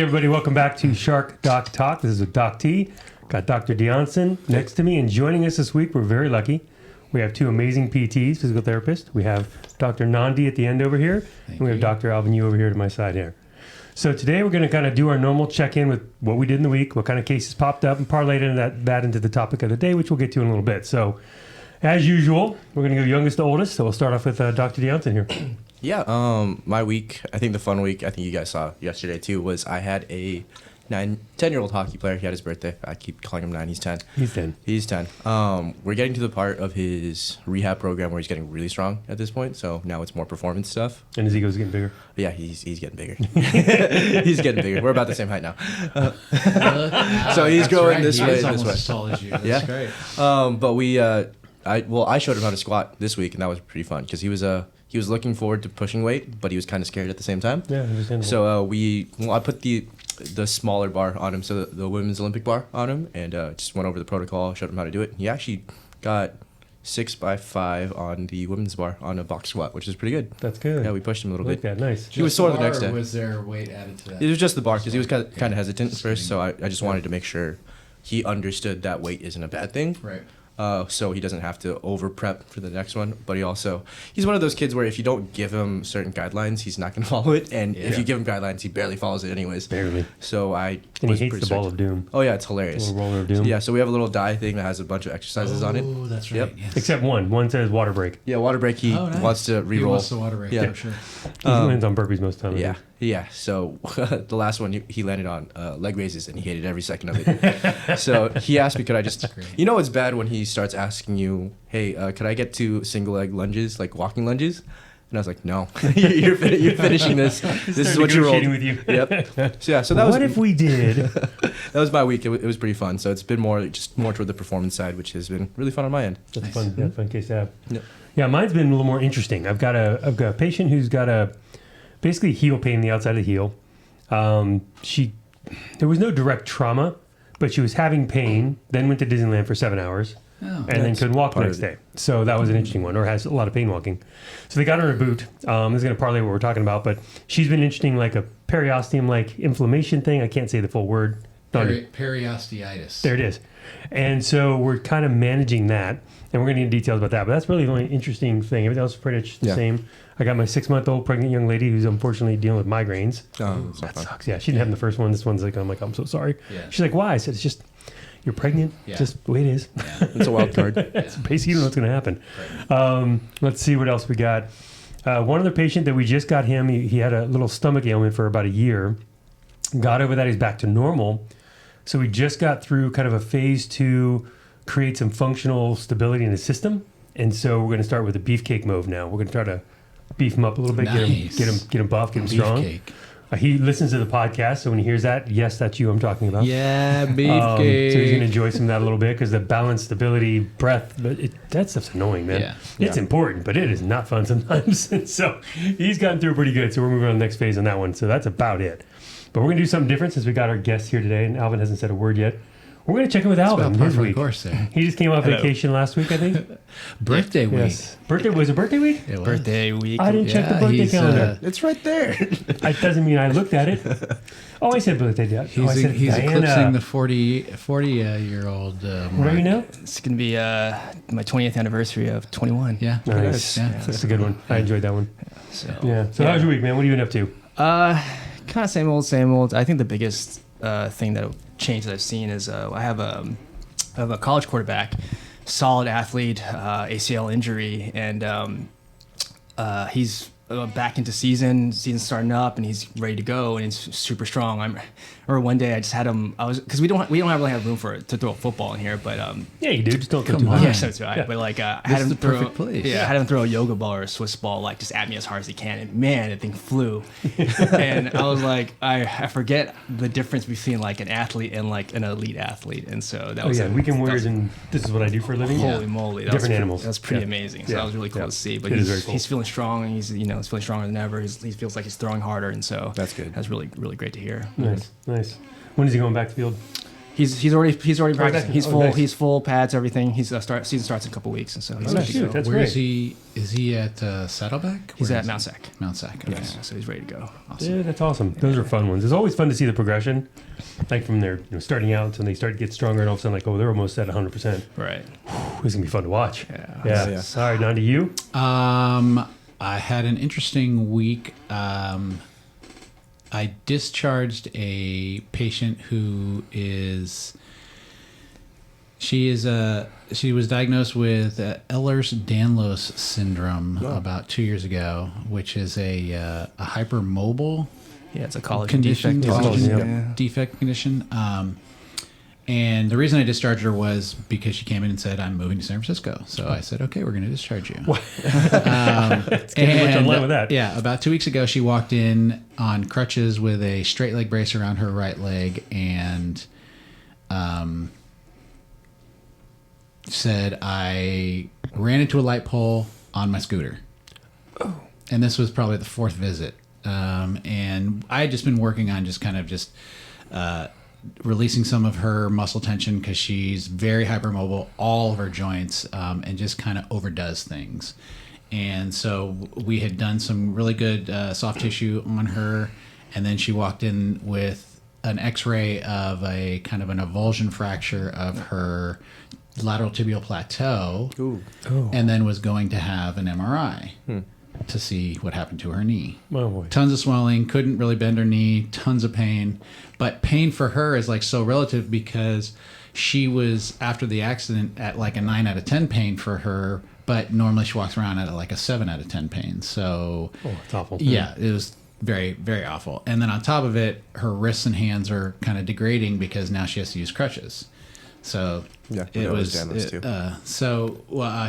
everybody. Welcome back to SHARC Doc Talk. This is with Doc T. Got Dr. Deonson next to me, and joining us this week, we're very lucky. We have two amazing PTs, physical therapists. We have Dr. Nandi at the end over here, and we have Dr. Alvin Yu over here to my side here. So today we're going to kind of do our normal check-in with what we did in the week, what kind of cases popped up, and parlay that into the topic of the day, which we'll get to in a little bit. So, as usual, we're going to go youngest to oldest. So we'll start off with Dr. Deonson here. Yeah, my week, I think the fun week, I think you guys saw yesterday too, was I had a 10-year-old hockey player. He had his birthday. I keep calling him 9. He's 10. He's 10. We're getting to the part of his rehab program where he's getting really strong at this point. So now it's more performance stuff. And his ego's getting bigger? Yeah, he's getting bigger. He's getting bigger. We're about the same height now. So he's growing this way. Almost as tall as you. That's great. But I showed him how to squat this week, and that was pretty fun because he was looking forward to pushing weight, but he was kind of scared at the same time. Yeah, understandable. So I put the smaller bar on him, so the women's Olympic bar on him, and just went over the protocol, showed him how to do it. He actually got 6x5 on the women's bar on a box squat, which is pretty good. That's good. Yeah, we pushed him a little bit. That nice. He was sore the next day. Or was there weight added to that? It was just the bar because he was kind of hesitant at first, so I just wanted to make sure he understood that weight isn't a bad thing. Right. So he doesn't have to over prep for the next one. But he's one of those kids where if you don't give him certain guidelines, he's not going to follow it. And if you give him guidelines, he barely follows it anyways. Barely. So And he hates the ball of doom. Oh, yeah, it's hilarious. A little roller of doom. Yeah, so we have a little die thing that has a bunch of exercises on it. Oh, that's right. Yep. Yes. Except one. One says water break. Yeah, water break. He wants to re-roll. He wants the water break, for sure. He lands on burpees most of the time. Yeah. So the last one, he landed on leg raises, and he hated every second of it. So he asked me, could I just... You know it's bad when he starts asking you, hey, could I get to single leg lunges, like walking lunges? And I was like, no, you're finishing this. This is what you rolled. With you. Yep. So that was... What if we did? That was my week. It was pretty fun. So it's been more toward the performance side, which has been really fun on my end. That's fun. Yeah, fun case to have. Yep. Yeah, mine's been a little more interesting. I've got a patient who's got basically heel pain in the outside of the heel. There was no direct trauma, but she was having pain, then went to Disneyland for 7 hours, and then couldn't walk the next day. So that was an interesting one, or has a lot of pain walking. So they got her a boot. This is going to parlay what we're talking about, but she's been interesting, like a periosteum-like inflammation thing. I can't say the full word. Periosteitis. There it is. And so we're kind of managing that, and we're going to need details about that. But that's really the only interesting thing. Everything else is pretty much the same. I got my 6-month-old pregnant young lady who's unfortunately dealing with migraines. Oh, that sucks. Yeah, she didn't have the first one. This one's like, I'm so sorry. Yeah. She's like, why? I said, it's just, you're pregnant. Just the way it is. Yeah. It's a wild card. It's basically, you don't know what's going to happen. Right. Let's see what else we got. One other patient that we just got him, he had a little stomach ailment for about a year. Got over that. He's back to normal. So we just got through kind of a phase 2, create some functional stability in the system. And so we're going to start with a beefcake move now. We're going to try to beef him up a little bit, get him buff, get him strong. He listens to the podcast, so when he hears that, yes, that's you I'm talking about. Yeah, beefcake. So he's going to enjoy some of that a little bit because the balance, stability, breath, that stuff's annoying, man. Yeah. It's important, but it is not fun sometimes. And so he's gotten through pretty good, so we're moving on to the next phase on that one. So that's about it. But we're going to do something different since we got our guest here today, and Alvin hasn't said a word yet. We're going to check in with Alvin this week. He just came off vacation last week, I think. Birthday week. Yes. Was it birthday week? It was. Birthday week. I didn't check the birthday calendar. It's right there. It doesn't mean I looked at it. Oh, I said birthday. He's eclipsing the 40-year-old mark. What are you now? It's going to be my 20th anniversary of 21. Yeah. Nice. Yeah. That's a good one. I enjoyed that one. So how's your week, man? What have you been up to? Kind of same old. I think the biggest thing that change that I've seen is I have a college quarterback, solid athlete, ACL injury, and he's back into season's starting up, and he's ready to go, and he's super strong. I remember one day I just had him. Because we don't really have room to throw a football in here, but yeah, you do. Just don't come on. Yeah, that's right. Yeah. But like I had him throw perfect place. Yeah, I had him throw a yoga ball or a Swiss ball like just at me as hard as he can, and man, that thing flew. And I was like, I forget the difference between like an athlete and like an elite athlete, and so that was weekend warriors, and this is what I do for a living. Holy moly, different animals. That's pretty amazing. So that was really cool to see. But he's feeling strong, and he's feeling stronger than ever. He feels like he's throwing harder, and so that's good. That's really, really great to hear. Nice. When is he going back to field? He's already practicing. He's full. Nice. He's full pads, everything. Season starts in a couple weeks, and so he's ready to go. That's Where great. is he? Is he at Saddleback? He's Where at is Mount he? Sac. Mount Sac. Okay. Yeah, so he's ready to go. Awesome. Yeah, that's awesome. Those are fun ones. It's always fun to see the progression, like from their starting out until they start to get stronger, and all of a sudden, like, oh, they're almost at 100%. Right. It's gonna be fun to watch. Yeah. Yeah. All right, on to you. I had an interesting week. I discharged a patient who is. She was diagnosed with Ehlers-Danlos syndrome about 2 years ago, which is a hypermobile Yeah, it's a college condition, defect. collagen defect condition. And the reason I discharged her was because she came in and said, I'm moving to San Francisco. So I said, okay, we're going to discharge you. Let's get much online with that. Yeah, about 2 weeks ago, she walked in on crutches with a straight leg brace around her right leg and said, I ran into a light pole on my scooter. Oh. And this was probably the fourth visit. And I had just been working on just releasing some of her muscle tension because she's very hypermobile, all of her joints, and just kind of overdoes things. And so we had done some really good soft tissue on her, and then she walked in with an x-ray of a kind of an avulsion fracture of her lateral tibial plateau. Ooh. Oh. And then was going to have an MRI to see what happened to her knee. Oh, boy. Tons of swelling, couldn't really bend her knee, tons of pain. But pain for her is like so relative because she was, after the accident, at like a 9 out of 10 pain for her, but normally she walks around at like a 7 out of 10 pain. So, Oh, it's awful. yeah, it was very, very awful. And then on top of it, her wrists and hands are kind of degrading because now she has to use crutches. So Yeah, it was. too.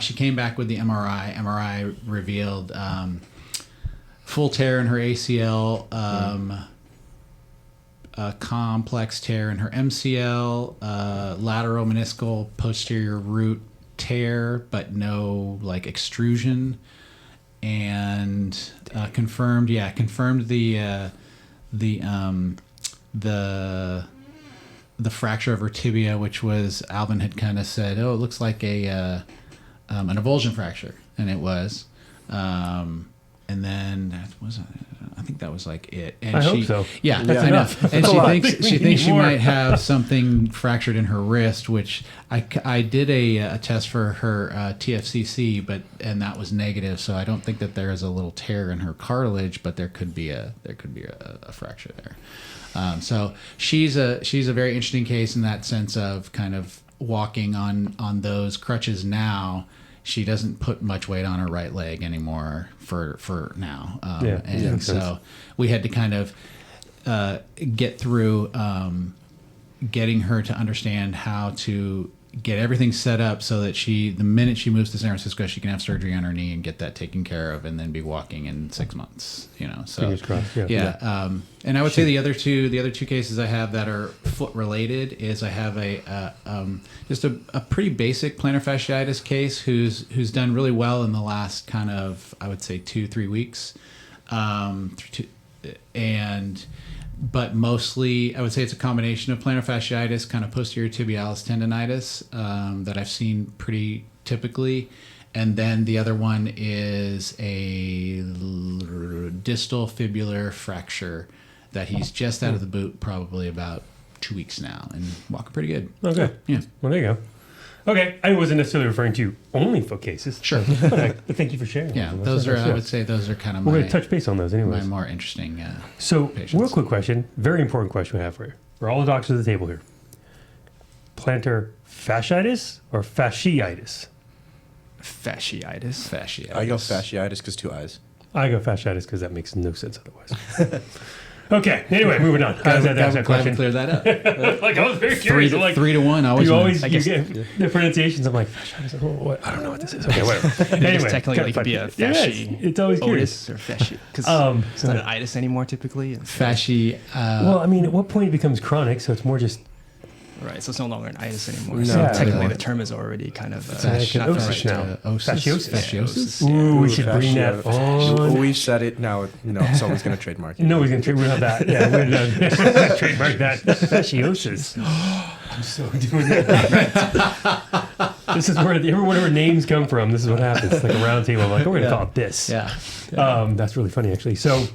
She came back with the MRI. MRI revealed full tear in her ACL, a complex tear in her MCL, lateral meniscal posterior root tear, but no like extrusion, and confirmed the fracture of her tibia, which was Alvin had kind of said, oh, it looks like an avulsion fracture, and it was. And then I think that was like it. And I hope so. Yeah, That's I know. enough. And she thinks she more. might have something fractured in her wrist, which I did a test for her TFCC, and that was negative. So I don't think that there is a little tear in her cartilage, but there could be a fracture there. So she's a very interesting case in that sense of kind of walking on those crutches now. She doesn't put much weight on her right leg anymore for now. And so we had to kind of get through getting her to understand how to get everything set up so that the minute she moves to San Francisco, she can have surgery on her knee and get that taken care of, and then be walking in 6 months. So Fingers crossed. Yeah. And I would say the other two cases I have that are foot related is I have just a pretty basic plantar fasciitis case who's done really well in the last kind of, I would say 2-3 weeks, but mostly I would say it's a combination of plantar fasciitis, kind of posterior tibialis tendonitis that I've seen pretty typically. And then the other one is a distal fibular fracture that he's just out of the boot probably about 2 weeks now and walking pretty good. Okay. Yeah. Well, there you go. Okay. I wasn't necessarily referring to only foot cases. Sure. But thank you for sharing. Yeah, those are, I would say those are kind of We're my, going to touch base on those my anyways. more interesting So, patients. real quick question, very important question we have for you. For all the doctors at the table here. Plantar fasciitis or fasciitis? Fasciitis. I go fasciitis because 2 eyes. I go fasciitis because that makes no sense otherwise. Okay. Anyway, moving on. I was at that Glad we question. cleared that up. Like I was very curious. I'm like, 3-1. Always you win. always I guess- you get the pronunciations. I'm like fasciitis. Oh, what? I don't know what this is. Okay, whatever. Anyway, Technically, it could be a Yeah, fasci. it's always curious. Otis or fasci. Because it's not an itis anymore typically. Fasci. Well, I mean, at what point it becomes chronic? So it's more just Right, so it's no longer an itis anymore. No. So Yeah. technically, the term is already kind of Fasciosis now. Fasciosis. Fasciosis. Ooh, we should bring that on. We said it now. No, someone's going to trademark it. No, we're gonna have that. Yeah, we're gonna trademark that. Fasciosis. I'm so doing that. This is where whatever names come from. This is what happens. It's like a round table. I'm like, oh, we're going to call it this. Yeah. That's really funny, actually. So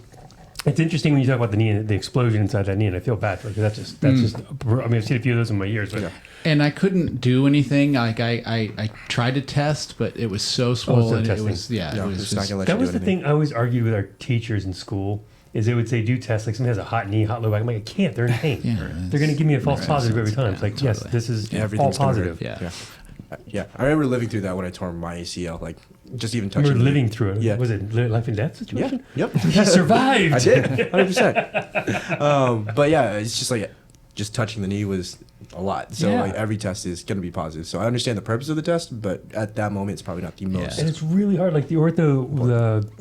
it's interesting when you talk about the knee and the explosion inside that knee, and I feel bad for it because that's just. I mean, I've seen a few of those in my years. But And I couldn't do anything. Like I tried to test, but it was so swollen. It was it was not just, gonna let that you was do the anything. thing I always argued with our teachers in school. Is they would say do tests like somebody has a hot knee, hot low back. I'm like, I can't. They're in pain. They're going to give me a false positive every time. It's like, yes, this is all Everything's gonna positive. hurt. Yeah. I remember living through that when I tore my ACL. Like just even We touching. were living through it. Yeah. Was it life and death situation? Yep. He survived. I did. 100%. But yeah, it's just like just touching the knee was a lot. So like every test is going to be positive. So I understand the purpose of the test, but at that moment, it's probably not the most. And it's really hard. Like the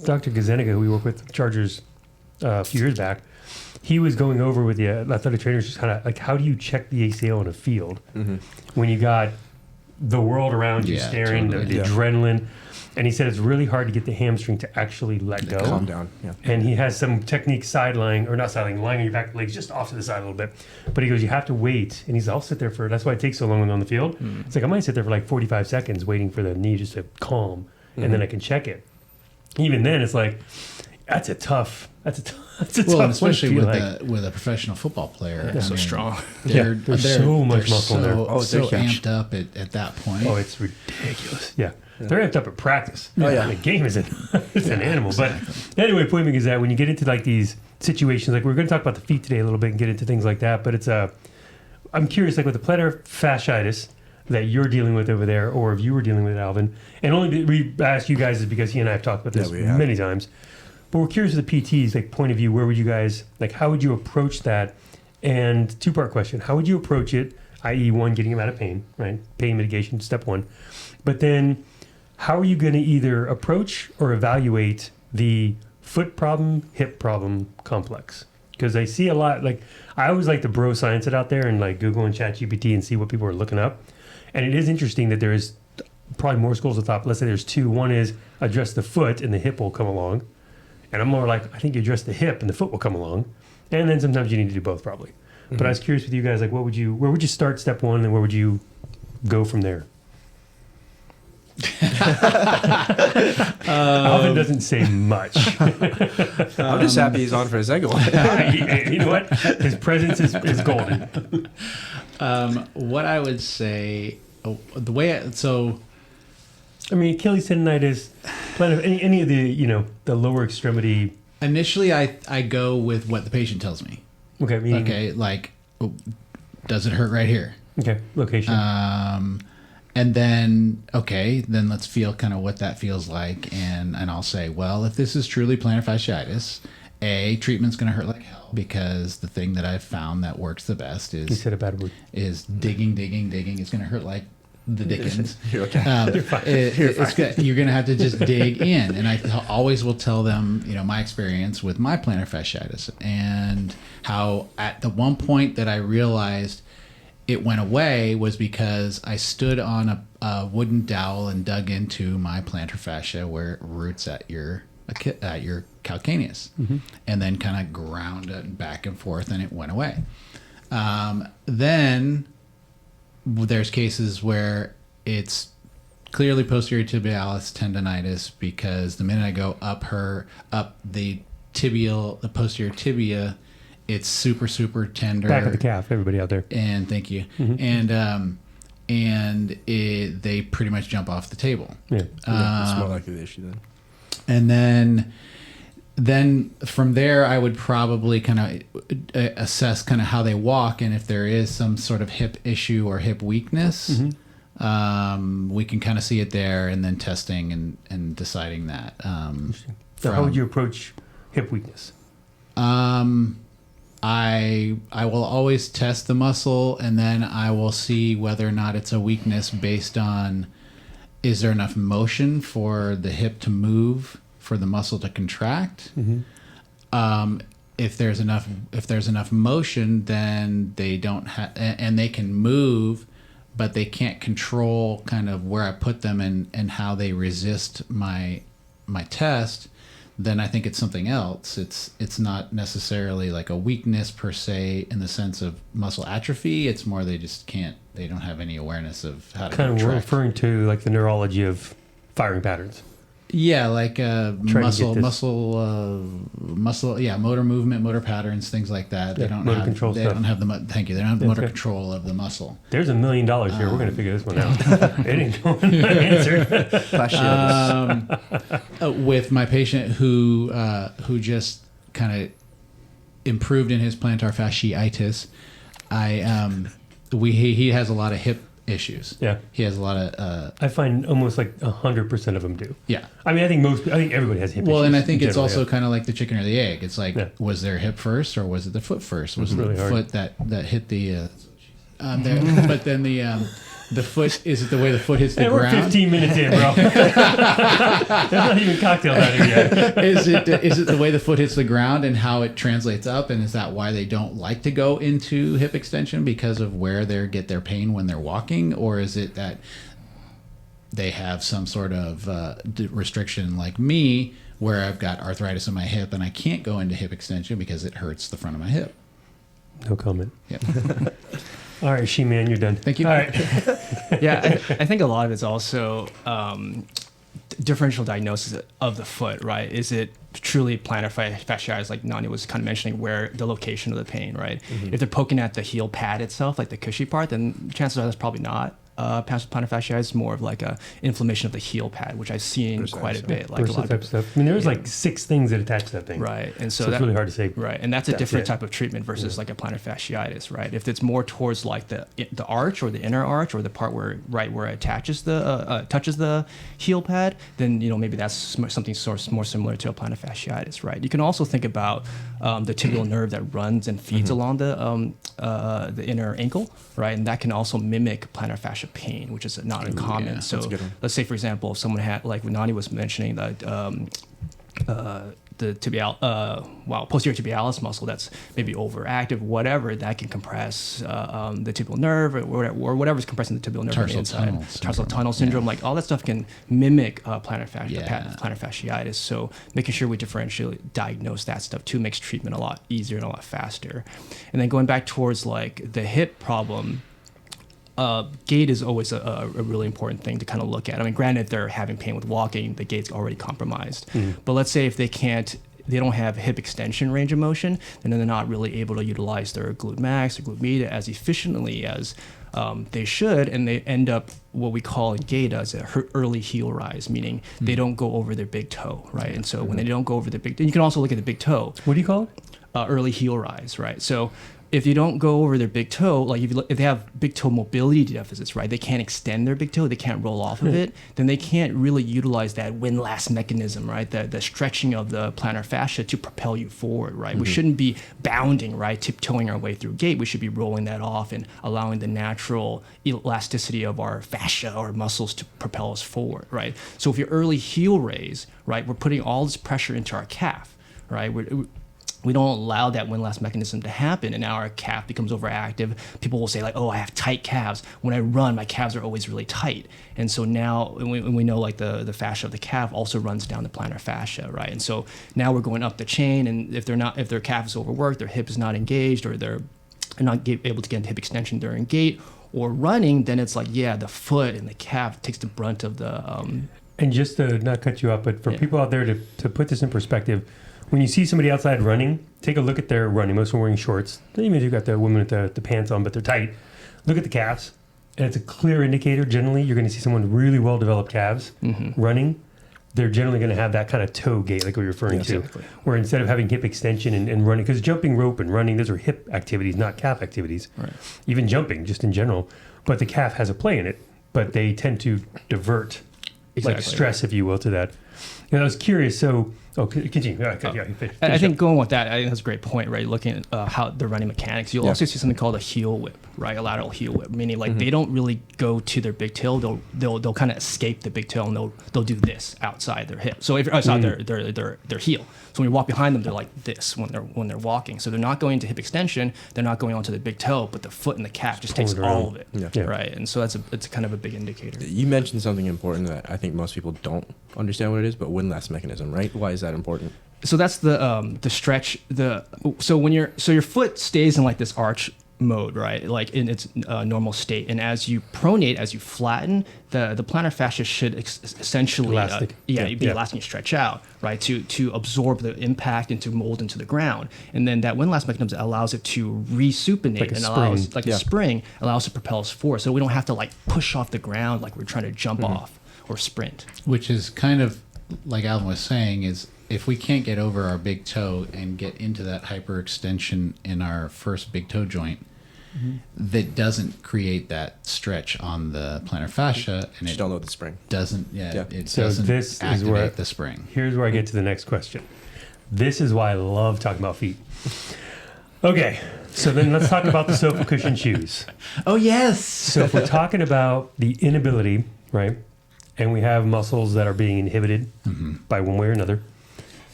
Dr. Gazzaniga, who we work with the Chargers a few years back, he was going over with the athletic trainers just kind of like, how do you check the ACL in a field when you got the world around you staring, the adrenaline. And he said it's really hard to get the hamstring to actually let go. Calm down. Yeah. And he has some technique lying on your back legs just off to the side a little bit. But he goes, you have to wait. And he's I'll sit there that's why it takes so long when on the field. It's like I might sit there for like 45 seconds waiting for the knee just to calm, and then I can check it. Even then, it's like, that's a tough well, and especially with with a professional football player. They're so strong. They're so much muscle in there. Oh, so amped up at that point. Oh, it's ridiculous. Yeah. They're amped up at practice. Oh, yeah. The game is an animal. But anyway, point being is that when you get into like these situations, like we're going to talk about the feet today a little bit and get into things like that. But I'm curious, like with the plantar fasciitis that you're dealing with over there, or if you were dealing with it, Alvin. And only we asked you guys is because he and I have talked about this many times. But we're curious with the PT's like point of view. Where would you guys how would you approach that? And two-part question: how would you approach it? I.e., one, getting him out of pain, right? Pain mitigation, step one. But then, how are you going to either approach or evaluate the foot problem, hip problem complex? Because I see a lot. Like I always like to bro science it out there and like Google and ChatGPT and see what people are looking up. And it is interesting that there is probably more schools of thought. Let's say there's two. One is address the foot and the hip will come along. And I'm more like, I think you address the hip and the foot will come along. And then sometimes you need to do both probably. But I was curious with you guys, like where would you start step one and where would you go from there? Alvin doesn't say much. I'm just happy he's on for a second one. You know what? His presence is golden. What I would say, I mean, Achilles tendonitis, any of the the lower extremity. Initially, I go with what the patient tells me. Okay. Okay, like, does it hurt right here? Okay, location. And then let's feel kind of what that feels like, and I'll say, well, if this is truly plantar fasciitis, treatment's going to hurt like hell because the thing that I've found that works the best is you said a bad word. Is digging. It's going to hurt like the dickens. You're okay. You're fine. You're going to have to just dig in. And I always will tell them, my experience with my plantar fasciitis and how at the one point that I realized it went away was because I stood on a wooden dowel and dug into my plantar fascia where it roots at your calcaneus, and then kind of ground it back and forth, and it went away. Then there's cases where it's clearly posterior tibialis tendonitis because the minute I go up the posterior tibia, it's super, super tender. Back of the calf, everybody out there. And thank you. And they pretty much jump off the table. Yeah. It's more likely the issue then. And then from there, I would probably kind of assess kind of how they walk, and if there is some sort of hip issue or hip weakness, we can kind of see it there, and then testing and deciding that. So how would you approach hip weakness? I will always test the muscle, and then I will see whether or not it's a weakness based on, is there enough motion for the hip to move, for the muscle to contract? If there's enough motion, then they don't have, and they can move, but they can't control kind of where I put them and how they resist my test. then I think it's something else. It's not necessarily like a weakness per se in the sense of muscle atrophy. It's more they don't have any awareness of how to kind of contract. referring to like the neurology of firing patterns. Yeah, like motor movement, motor patterns, things like that. They don't motor have control they stuff. don't have the thank you. They don't have the motor control of the muscle. There's $1 million here. We're going to figure this one out. It ain't going answer. With my patient who just kind of improved in his plantar fasciitis, he has a lot of hip issues. Yeah. He has a lot of I find almost like 100% of them do. yeah. I mean, I think everybody has hip issues. Well, and I think it's generally, also kind of like the chicken or the egg. It's like, was their hip first or was it the foot first? Was it really the hard. foot that hit the but then the foot, is it the way the foot hits the Hey, we're ground? 15 minutes in, bro. There's not even cocktails out here yet. Is it the way the foot hits the ground and how it translates up, and is that why they don't like to go into hip extension because of where they get their pain when they're walking, or is it that they have some sort of restriction like me where I've got arthritis in my hip and I can't go into hip extension because it hurts the front of my hip? No comment. Yep. All right, She-Man, you're done. Thank you. All right. Yeah, I think a lot of it's also differential diagnosis of the foot, right? Is it truly plantar fasciitis, like Nani was kind of mentioning, where the location of the pain, right? If they're poking at the heel pad itself, like the cushy part, then chances are that's probably not plantar fasciitis. It's more of like a inflammation of the heel pad, which I've seen quite a bit. Like a lot type of stuff. I mean, there's like 6 things that attach to that thing. right, and So it's really hard to say. right, and that's a different it. type of treatment versus like a plantar fasciitis, right? If it's more towards like the arch or the inner arch or the part where it attaches touches the heel pad, then maybe that's something more similar to a plantar fasciitis, right? You can also think about the tibial nerve that runs and feeds along the inner ankle, right? And that can also mimic plantar fascia pain, which is not uncommon. Yeah, so that's a good one. let's say, for example, if someone had, like Nani was mentioning, that the posterior tibialis muscle that's maybe overactive, whatever, that can compress the tibial nerve or whatever's compressing the tibial nerve on the inside. Tarsal tunnel syndrome, like all that stuff can mimic plantar fasciitis. So making sure we differentially diagnose that stuff too makes treatment a lot easier and a lot faster. And then going back towards like the hip problem, gait is always a really important thing to kind of look at. I mean, granted, if they're having pain with walking, the gait's already compromised. But let's say if they don't have hip extension range of motion, then they're not really able to utilize their glute max or glute medius as efficiently as they should, and they end up what we call in gait as an early heel rise, meaning they don't go over their big toe, right? And so when they don't go over their big toe, you can also look at the big toe. What do you call it? Early heel rise, right? So if you don't go over their big toe, like if they have big toe mobility deficits, right, they can't extend their big toe, they can't roll off of it, then they can't really utilize that windlass mechanism, right, the stretching of the plantar fascia to propel you forward, right? We shouldn't be bounding, right, tiptoeing our way through gait. We should be rolling that off and allowing the natural elasticity of our fascia or muscles to propel us forward, right? So if you're early heel raise, right, we're putting all this pressure into our calf, right? We don't allow that windlass mechanism to happen, and now our calf becomes overactive. People will say like, oh, I have tight calves. When I run, my calves are always really tight. And so now, and we know like the fascia of the calf also runs down the plantar fascia, right? And so now we're going up the chain, and if their calf is overworked, their hip is not engaged, or they're not able to get into hip extension during gait or running, then it's like, yeah, the foot and the calf takes the brunt of the... And just to not cut you off, but for people out there to put this in perspective, when you see somebody outside running, take a look at their running. Most of them are wearing shorts. Even if you've got the women with the pants on, but they're tight. Look at the calves. And it's a clear indicator. Generally, you're going to see someone with really well-developed calves running. They're generally going to have that kind of toe gait, like we're referring to. Exactly. Where instead of having hip extension and running, because jumping rope and running, those are hip activities, not calf activities. Right. Even jumping, just in general. But the calf has a play in it. But they tend to divert, like stress, if you will, to that. I was curious, so... Oh, continue. I think going with that, I think that's a great point, right? Looking at how the running mechanics, you'll also see something called a heel whip, right? A lateral heel whip, meaning like they don't really go to their big toe. They'll kind of escape the big toe, and they'll do this outside their hip. So if outside their heel. So when you walk behind them, they're like this when they're walking. So they're not going to hip extension. They're not going onto the big toe, but the foot and the calf just takes all of it, right? And so it's kind of a big indicator. You mentioned something important that I think most people don't understand what what it is, but windlass mechanism, right? Why is that important? So that's the stretch. So your foot stays in like this arch mode, right? Like in its normal state, and as you pronate, as you flatten, the plantar fascia should essentially be elastic and stretch out, right? To absorb the impact and to mold into the ground, and then that windlass mechanism allows it to resupinate and allows a spring allows it to propel us forward, so we don't have to like push off the ground like we're trying to jump off or sprint. Which is kind of like Alvin was saying, is if we can't get over our big toe and get into that hyperextension in our first big toe joint, that doesn't create that stretch on the plantar fascia, and you don't load the spring. Doesn't, So doesn't this activate is where the spring. Here's where I get to the next question. This is why I love talking about feet. Okay, so then let's talk about the sofa cushion shoes. Oh yes. So if we're talking about the inability, right, and we have muscles that are being inhibited by one way or another,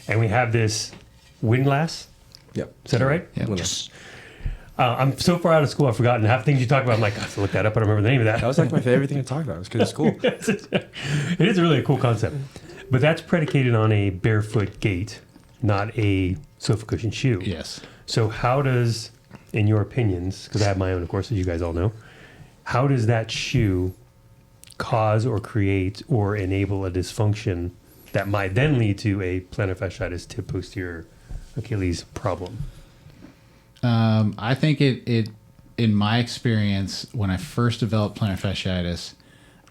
and we have this windlass. Yep. Is that all right? Yeah. Just. I'm so far out of school, I've forgotten half the things you talk about. I'm like, I have to look that up. I don't remember the name of that. That was like my favorite thing to talk about. It was because it's cool. It is really a cool concept. But that's predicated on a barefoot gait, not a sofa cushion shoe. Yes. So how does, in your opinions, because I have my own, of course, as you guys all know, how does that shoe cause or create or enable a dysfunction that might then lead to a plantar fasciitis tib posterior Achilles problem? I think it in my experience, when I first developed plantar fasciitis,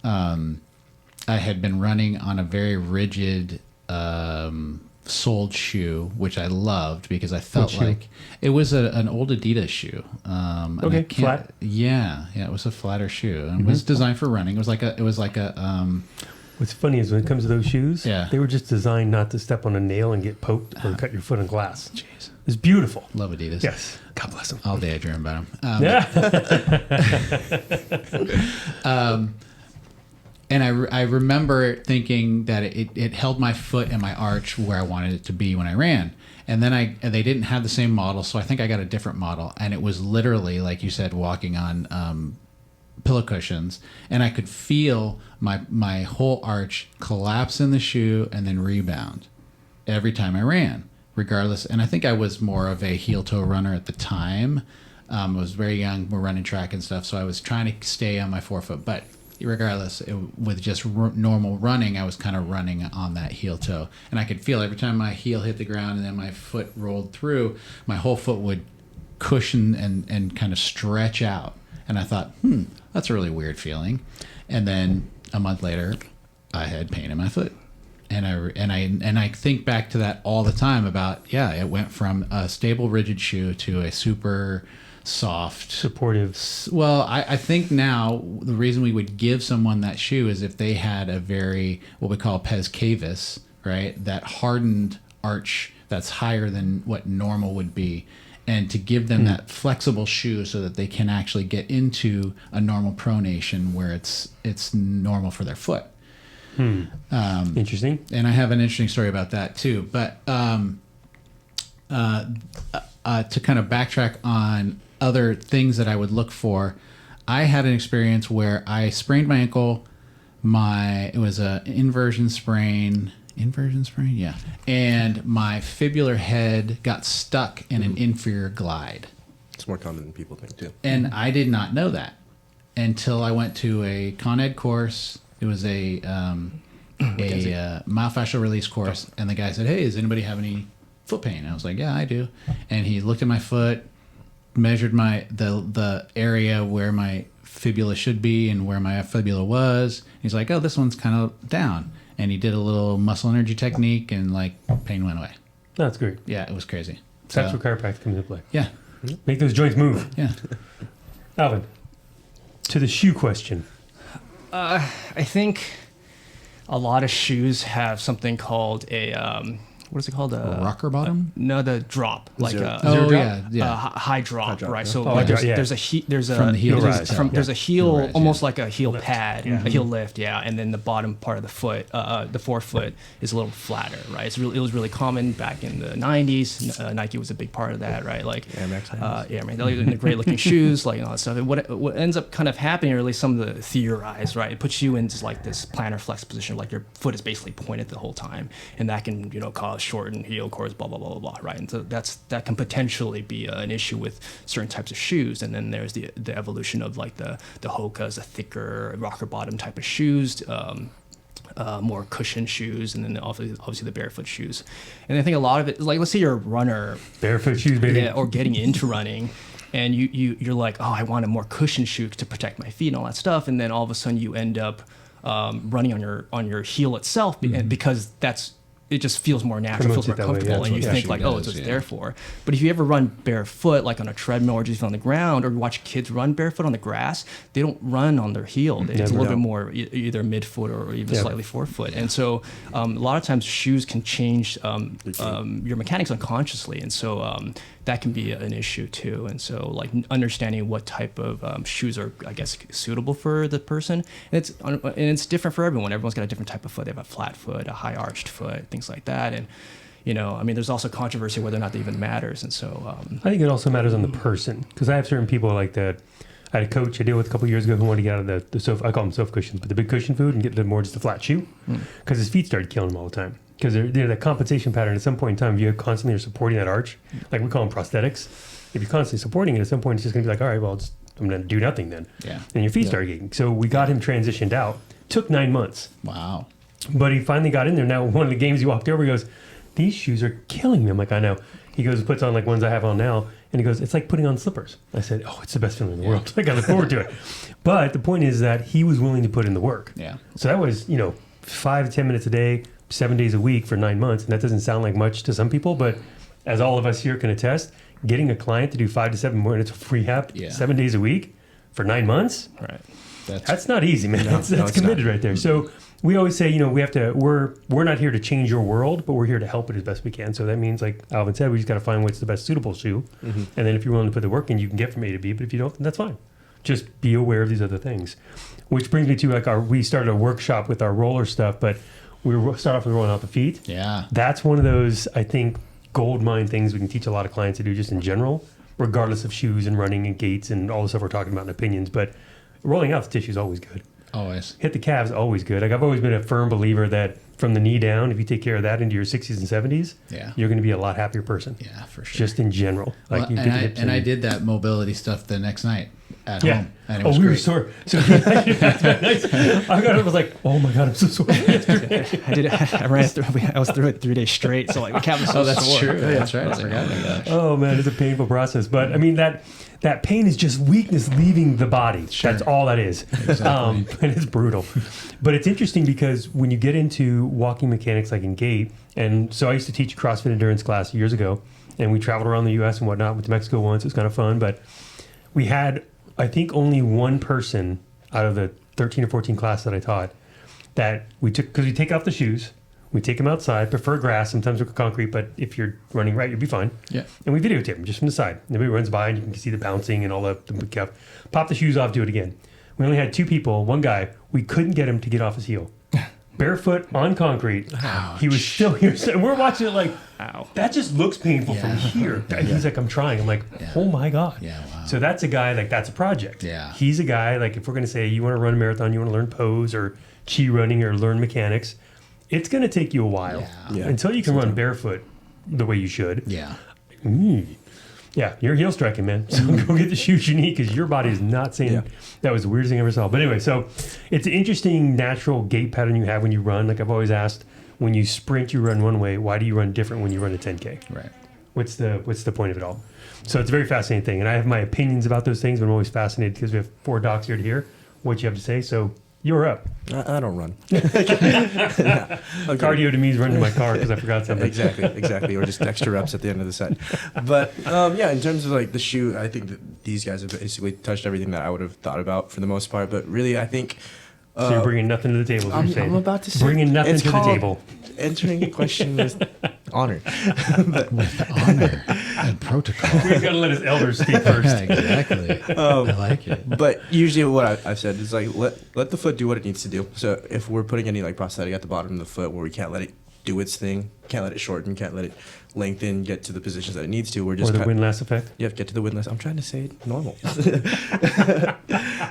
I had been running on a very rigid soled shoe, which I loved because I felt like it was an old Adidas shoe. Okay, flat. Yeah, it was a flatter shoe, and it was designed for running. It was like a. What's funny is when it comes to those shoes, they were just designed not to step on a nail and get poked or cut your foot in glass. Jeez. It's beautiful. Love Adidas. Yes. God bless them. All day I dream about them. And I remember thinking that it held my foot and my arch where I wanted it to be when I ran. And then they didn't have the same model, so I think I got a different model. And it was literally, like you said, walking on pillow cushions. And I could feel my whole arch collapse in the shoe and then rebound every time I ran, regardless. And I think I was more of a heel-toe runner at the time. I was very young. We're running track and stuff, so I was trying to stay on my forefoot. But regardless, with just normal running, I was kind of running on that heel-toe. And I could feel every time my heel hit the ground and then my foot rolled through, my whole foot would cushion and kind of stretch out. And I thought, that's a really weird feeling. And then a month later, I had pain in my foot. And I think back to that all the time about, it went from a stable, rigid shoe to a super soft, supportive. Well, I think now the reason we would give someone that shoe is if they had a very, what we call pes cavus, right? That hardened arch that's higher than what normal would be. And to give them that flexible shoe so that they can actually get into a normal pronation where it's normal for their foot. Interesting. And I have an interesting story about that too. But to kind of backtrack on other things that I would look for, I had an experience where I sprained my ankle. It was an inversion sprain, yeah. And my fibular head got stuck in an inferior glide. It's more common than people think too. And I did not know that until I went to a Con Ed course. It was a myofascial release course, and the guy said, "Hey, does anybody have any foot pain?" And I was like, "Yeah, I do." And he looked at my foot, measured the area where my fibula should be and where my fibula was. He's like, "Oh, this one's kind of down." And he did a little muscle energy technique, and pain went away. That's great. Yeah, it was crazy. That's where chiropractic comes into play. Yeah. Make those joints move. Yeah. Alvin, to the shoe question. I think a lot of shoes have something called a what is it called? Rocker bottom? No, the drop, like Zero. Oh, drop? yeah. High drop, drop, right? yeah. So Oh, like yeah. there's a From the heel rise. there's a heel, Heel rise, almost yeah. like a heel pad, a heel lift, yeah, and then the bottom part of the foot, the forefoot is a little flatter, right? It was really common back in the 90s. Nike was a big part of that, right? Like Air Max 90s. yeah, man, they're the great looking shoes, like all that stuff. And what ends up kind of happening, or at least some of the theorize, right? It puts you into like this plantar flex position, like your foot is basically pointed the whole time, and that can cause shortened heel cords, blah blah blah blah blah, right? And so that can potentially be an issue with certain types of shoes. And then there's the evolution of like the Hokas, the thicker rocker bottom type of shoes. More cushion shoes, and then obviously the barefoot shoes. And I think a lot of it is like, let's say you're a runner, Barefoot shoes, baby. yeah, or getting into running, and you're like, oh, I want a more cushion shoe to protect my feet and all that stuff, and then all of a sudden you end up running on your heel itself because it just feels more natural, Promotes feels it more that way, comfortable, yeah, and you that's think what like, oh, it it's does, what it's yeah. there for. But if you ever run barefoot, like on a treadmill or just on the ground, or you watch kids run barefoot on the grass, they don't run on their heel. It's a Never. little bit more either midfoot or even slightly forefoot. And so a lot of times shoes can change your mechanics unconsciously, and so that can be an issue too. And so like understanding what type of shoes are, I guess, suitable for the person, and it's different for everyone. Everyone's got a different type of foot. They have a flat foot, a high arched foot, things like that. And I mean, there's also controversy whether or not that even matters. And so I think it also matters on the person, because I have certain people like that. I had a coach I dealt with a couple years ago who wanted to get out of the sofa. I call them sofa cushions, but the big cushion food, and get more just a flat shoe, because his feet started killing him all the time. Because they're that compensation pattern. At some point in time, if you constantly are supporting that arch, like we call them prosthetics. If you're constantly supporting it, at some point it's just going to be like, all right, well, I'm going to do nothing then. Yeah. And your feet start getting. So we got him transitioned out. Took 9 months. Wow. But he finally got in there. Now, one of the games he walked over, he goes, these shoes are killing me. I'm like, I know. He goes, puts on like ones I have on now, and he goes, it's like putting on slippers. I said, oh, it's the best feeling in the world. Like, I look forward to it. But the point is that he was willing to put in the work. Yeah. So that was, 5 to 10 minutes a day, 7 days a week for 9 months. And that doesn't sound like much to some people, but as all of us here can attest, getting a client to do 5 to 7 minutes of rehab 7 days a week for 9 months, right. That's not easy, man. That's committed right there. So we always say, we have to, we're not here to change your world, but we're here to help it as best we can. So that means, like Alvin said, we just got to find what's the best suitable shoe. And then if you're willing to put the work in, you can get from A to B. But if you don't, then that's fine. Just be aware of these other things. Which brings me to we started a workshop with our roller stuff, but we start off with rolling out the feet. Yeah. That's one of those, I think, gold mine things we can teach a lot of clients to do just in general, regardless of shoes and running and gaits and all the stuff we're talking about in opinions. But rolling out the tissue is always good. Always. Hit the calves, always good. Like, I've always been a firm believer that from the knee down, if you take care of that into your 60s and 70s, you're going to be a lot happier person. Yeah, for sure. Just in general. Like, Well, I did that mobility stuff the next night at home. And it was we were great. sore. So that's nice. I got it. Was like, oh my god, I'm so sore. I was through it 3 days straight. So like my calf was so that's sore. true. That's right. I forgot about that. Oh man, it's a painful process. But I mean, that pain is just weakness leaving the body. Sure. That's all that is. Exactly. And it's brutal. But it's interesting because when you get into walking mechanics like in gait, and so I used to teach a CrossFit endurance class years ago, and we traveled around the U.S. and whatnot. Went to Mexico once. It was kind of fun. But we had, I think, only one person out of the 13 or 14 class that I taught that we took, because we take off the shoes, we take them outside, prefer grass, sometimes with concrete, but if you're running right, you'll be fine. Yeah. And we videotape them just from the side. Nobody runs by and you can see the bouncing and all the stuff. Pop the shoes off, do it again. We only had 2 people, one guy, we couldn't get him to get off his heel. Barefoot on concrete. Ouch. He was still here. And we're watching it like, Ow. that just looks painful from here. He's like, I'm trying. I'm like, oh my God. Yeah, wow. So that's a guy, like, that's a project. Yeah. He's a guy, like, if we're going to say you want to run a marathon, you want to learn pose or chi running or learn mechanics, it's going to take you a while. Yeah. Until you can run barefoot the way you should. Yeah. Yeah, you're heel striking, man. So go get the shoes you need, because your body is not saying that was the weirdest thing I ever saw. But anyway, so it's an interesting natural gait pattern you have when you run. Like I've always asked, when you sprint, you run one way. Why do you run different when you run a 10K? Right. What's the point of it all? So it's a very fascinating thing. And I have my opinions about those things, but I'm always fascinated because we have 4 docs here to hear what you have to say. So you're up. I don't run. Cardio to me is running to my car because I forgot something. Exactly. Or just extra reps at the end of the set. But in terms of like the shoe, I think that these guys have basically touched everything that I would have thought about for the most part. But really, I think. So you're bringing nothing to the table. Is what you're saying. I'm about to say. Bringing nothing it's to the called table. Answering a question with honor. With honor and protocol. We've got to let his elders speak first. Exactly. I like it. But usually what I've said is like, let the foot do what it needs to do. So if we're putting any like prosthetic at the bottom of the foot where we can't let it do its thing, can't let it shorten, can't let it lengthen, get to the positions that it needs to, we're just... Or the windlass effect? Yeah, get to the windlass. I'm trying to say it normal.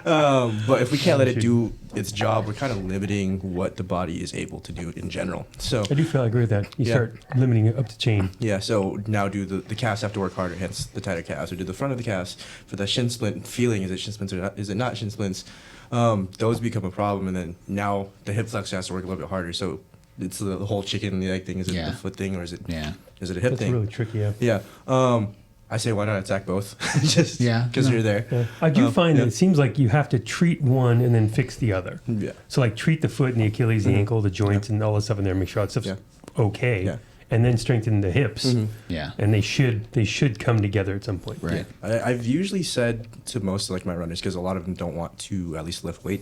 But if we can't let it do its job, we're kind of limiting what the body is able to do in general. So I do feel I agree with that. You start limiting it up to chain. Yeah, so now do the calves have to work harder, hence the tighter calves, or do the front of the calves for the shin splint feeling, is it shin splints or not, is it not shin splints? Those become a problem, and then now the hip flexor has to work a little bit harder. So it's the whole chicken and the egg thing. Is it the foot thing, or is it a hip That's thing? That's really tricky, yeah. Yeah. I say why not attack both? Just because you're there. Yeah. I do find that it seems like you have to treat one and then fix the other. Yeah. So like treat the foot and the Achilles, the ankle, the joints, and all the stuff in there. Make sure that stuff's okay. Yeah. And then strengthen the hips. Yeah. And they should come together at some point. Right. Yeah. I've usually said to most of like my runners, because a lot of them don't want to at least lift weight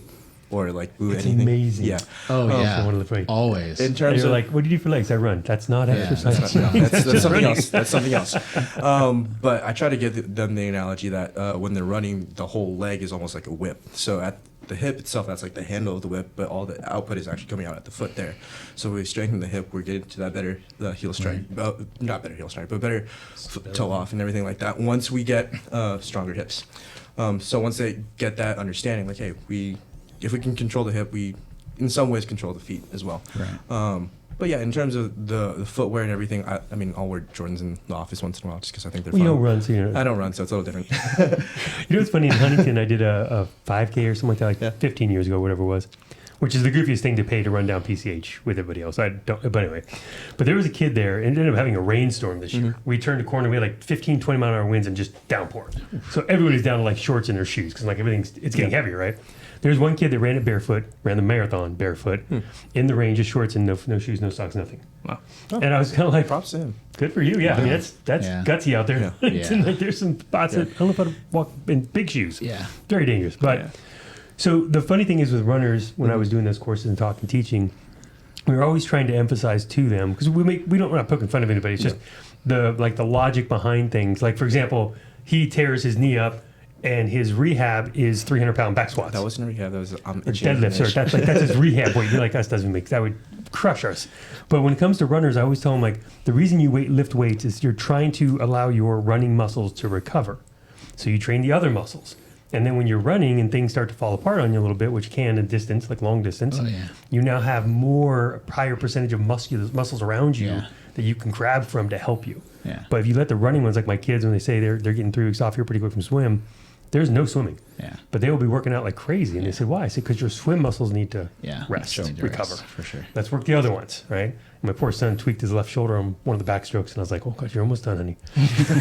or like move It's anything. amazing. Yeah. Oh, yeah. I want to lift weight. Always. In terms You're of like, what do you do for legs? I run. That's not exercise. That's something else. That's something else. But I try to give them the analogy that when they're running, the whole leg is almost like a whip. So at the hip itself, that's like the handle of the whip, but all the output is actually coming out at the foot there. So we strengthen the hip, we're getting to that better heel strike, not better heel strike, but better toe off and everything like that. Once we get stronger hips, so once they get that understanding, like, hey, if we can control the hip, we in some ways control the feet as well. Right. But yeah, in terms of the footwear and everything, I mean, I'll wear Jordans in the office once in a while just because I think they're fun. You don't run, so you know. I don't run, so it's a little different. You know what's funny? In Huntington, I did a 5K or something like that, 15 years ago, whatever it was, which is the goofiest thing to pay to run down PCH with everybody else. But anyway, but there was a kid there, and ended up having a rainstorm this year. We turned a corner, we had like 15, 20 mile an hour winds and just downpour. So everybody's down to like shorts in their shoes because like it's getting heavier, right? There's one kid that ran it barefoot, ran the marathon barefoot, in the rain, just shorts and no shoes, no socks, nothing. Wow. And I was kind of like, Props to him. good for you. Yeah, I mean, that's gutsy out there. Yeah. Like, there's some spots that I don't know if I'd walk in big shoes. Yeah. Very dangerous. But so the funny thing is with runners, when I was doing those courses and talking, teaching, we were always trying to emphasize to them, because we're not poking fun of anybody. It's just the logic behind things. Like, for example, he tears his knee up, and his rehab is 300-pound back squats. That wasn't rehab. That was Deadlifts. Or that's his rehab weight. You're like, us doesn't make that would crush us. But when it comes to runners, I always tell them, like, the reason you lift weights is you're trying to allow your running muscles to recover. So you train the other muscles. And then when you're running and things start to fall apart on you a little bit, which can in distance, like long distance, you now have higher percentage of muscles around you that you can grab from to help you. Yeah. But if you let the running ones, like my kids, when they say they're getting 3 weeks off here pretty quick from swim, there's no swimming. Yeah. But they will be working out like crazy. And they said, why? I said, because your swim muscles need to rest, recover. For sure. Let's work the other ones, right? And my poor son tweaked his left shoulder on one of the backstrokes, and I was like, oh, God, you're almost done, honey.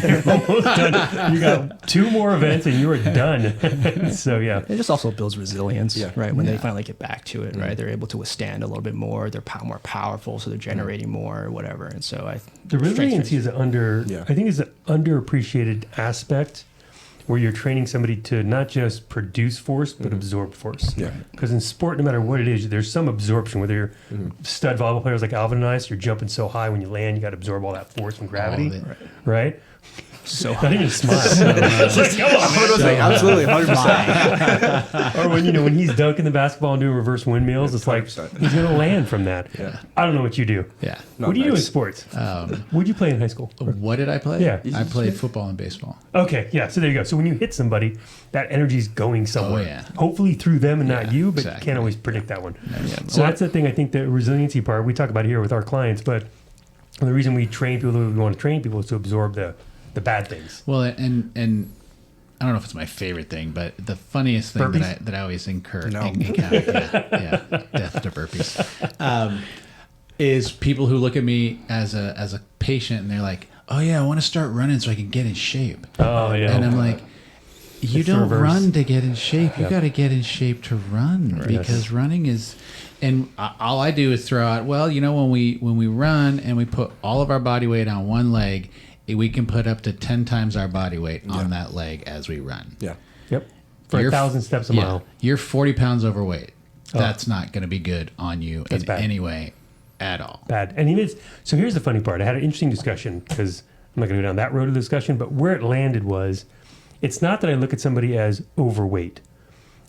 You're almost done. You got 2 more events, and you are done. So, yeah. It just also builds resilience, right? When they finally get back to it, right? They're able to withstand a little bit more. They're more powerful, so they're generating more or whatever. And so the resiliency is I think is an underappreciated aspect where you're training somebody to not just produce force, but absorb force. Yeah. Because in sport, no matter what it is, there's some absorption. Whether you're stud volleyball players like Alvin and I, so you're jumping so high when you land, you got to absorb all that force from gravity, right? So not even smile. Just go on, man. Absolutely, 100%. Or when he's dunking the basketball and doing reverse windmills, it's like 100%. he's going to land from that. Yeah. I don't know what you do. Yeah. What do you do in sports? What did you play in high school? What did I play? Yeah. I played football and baseball. Okay, yeah. So there you go. So when you hit somebody, that energy's going somewhere. Oh, yeah. Hopefully through them and not you, but exactly. you can't always predict that one. Yeah. So that's the thing. I think the resiliency part we talk about here with our clients, but the reason we train people, we want to train people, is to absorb the bad things. Well, and I don't know if it's my favorite thing, but the funniest thing that I always encounter, death to burpees, is people who look at me as a patient and they're like, oh yeah, I want to start running so I can get in shape. Oh yeah. And I'm like, you don't run to get in shape. You got to get in shape to run, because running is. And all I do is throw out, well, when we run and we put all of our body weight on one leg, we can put up to 10 times our body weight on that leg as we run. Yeah. Yep. For 1,000 steps a mile. You're 40 pounds overweight. That's not going to be good on you in any way At all. Bad. And so here's the funny part. I had an interesting discussion, because I'm not going to go down that road of the discussion, but where it landed was, it's not that I look at somebody as overweight.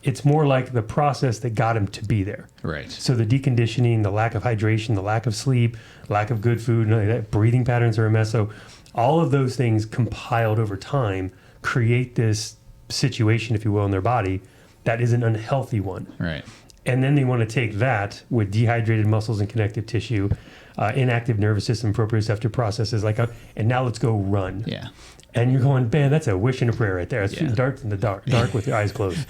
It's more like the process that got him to be there. Right. So the deconditioning, the lack of hydration, the lack of sleep, lack of good food, that breathing patterns are a mess. So all of those things compiled over time create this situation, if you will, in their body that is an unhealthy one. Right. And then they want to take that with dehydrated muscles and connective tissue, inactive nervous system, proprioceptive processes, and now let's go run. Yeah. And you're going, man, that's a wish and a prayer right there. It's shooting darts in the dark with your eyes closed.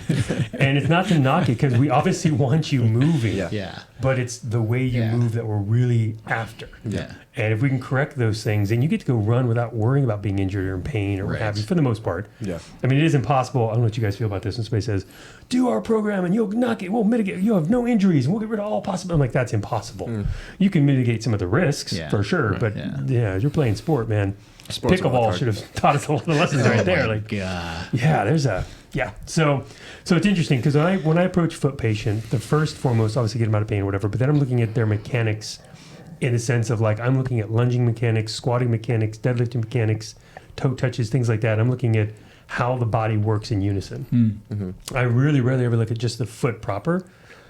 And it's not to knock it, because we obviously want you moving. Yeah. But it's the way you move that we're really after. Yeah. And if we can correct those things, then you get to go run without worrying about being injured or in pain or what have you, for the most part. Yeah. I mean, it is impossible. I don't know what you guys feel about this when somebody says, do our program and you'll knock it, we'll mitigate, you'll have no injuries, and we'll get rid of all possible. I'm like, that's impossible. You can mitigate some of the risks, for sure. But you're playing sport, man. Sports Pickleball should have taught us a lot of lessons right there. Like, God. So it's interesting, because when I approach foot patient, the first foremost, obviously get them out of pain or whatever, but then I'm looking at their mechanics in the sense of, like, I'm looking at lunging mechanics, squatting mechanics, deadlifting mechanics, toe touches, things like that. I'm looking at how the body works in unison. I really rarely ever look at just the foot proper.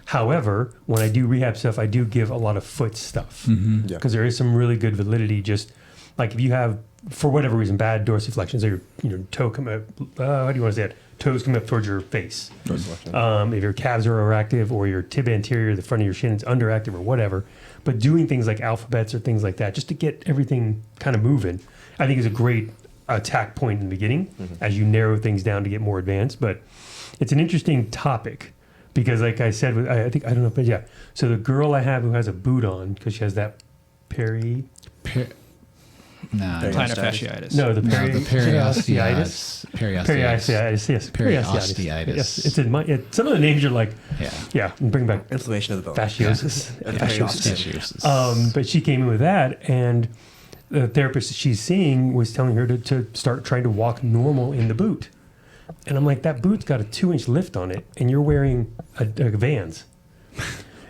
However, when I do rehab stuff, I do give a lot of foot stuff, because there is some really good validity. Just like if you have, for whatever reason, bad dorsiflexions, or your toe come up, how do you want to say it? Toes come up towards your face. If your calves are overactive, or your tib anterior, the front of your shin is underactive, or whatever. But doing things like alphabets or things like that, just to get everything kind of moving, I think is a great attack point in the beginning as you narrow things down to get more advanced. But it's an interesting topic, because, like I said, so the girl I have who has a boot on, because she has that Plantar fasciitis. No, the periosteitis. Periosteitis. Yes. Periosteitis. Yes. It's in my. Some of the names are like. Yeah. Bring back inflammation of the bone. Fasciosis. Fasciosis. But she came in with that, and the therapist she's seeing was telling her to start trying to walk normal in the boot. And I'm like, that boot's got a 2-inch lift on it, and you're wearing a Vans.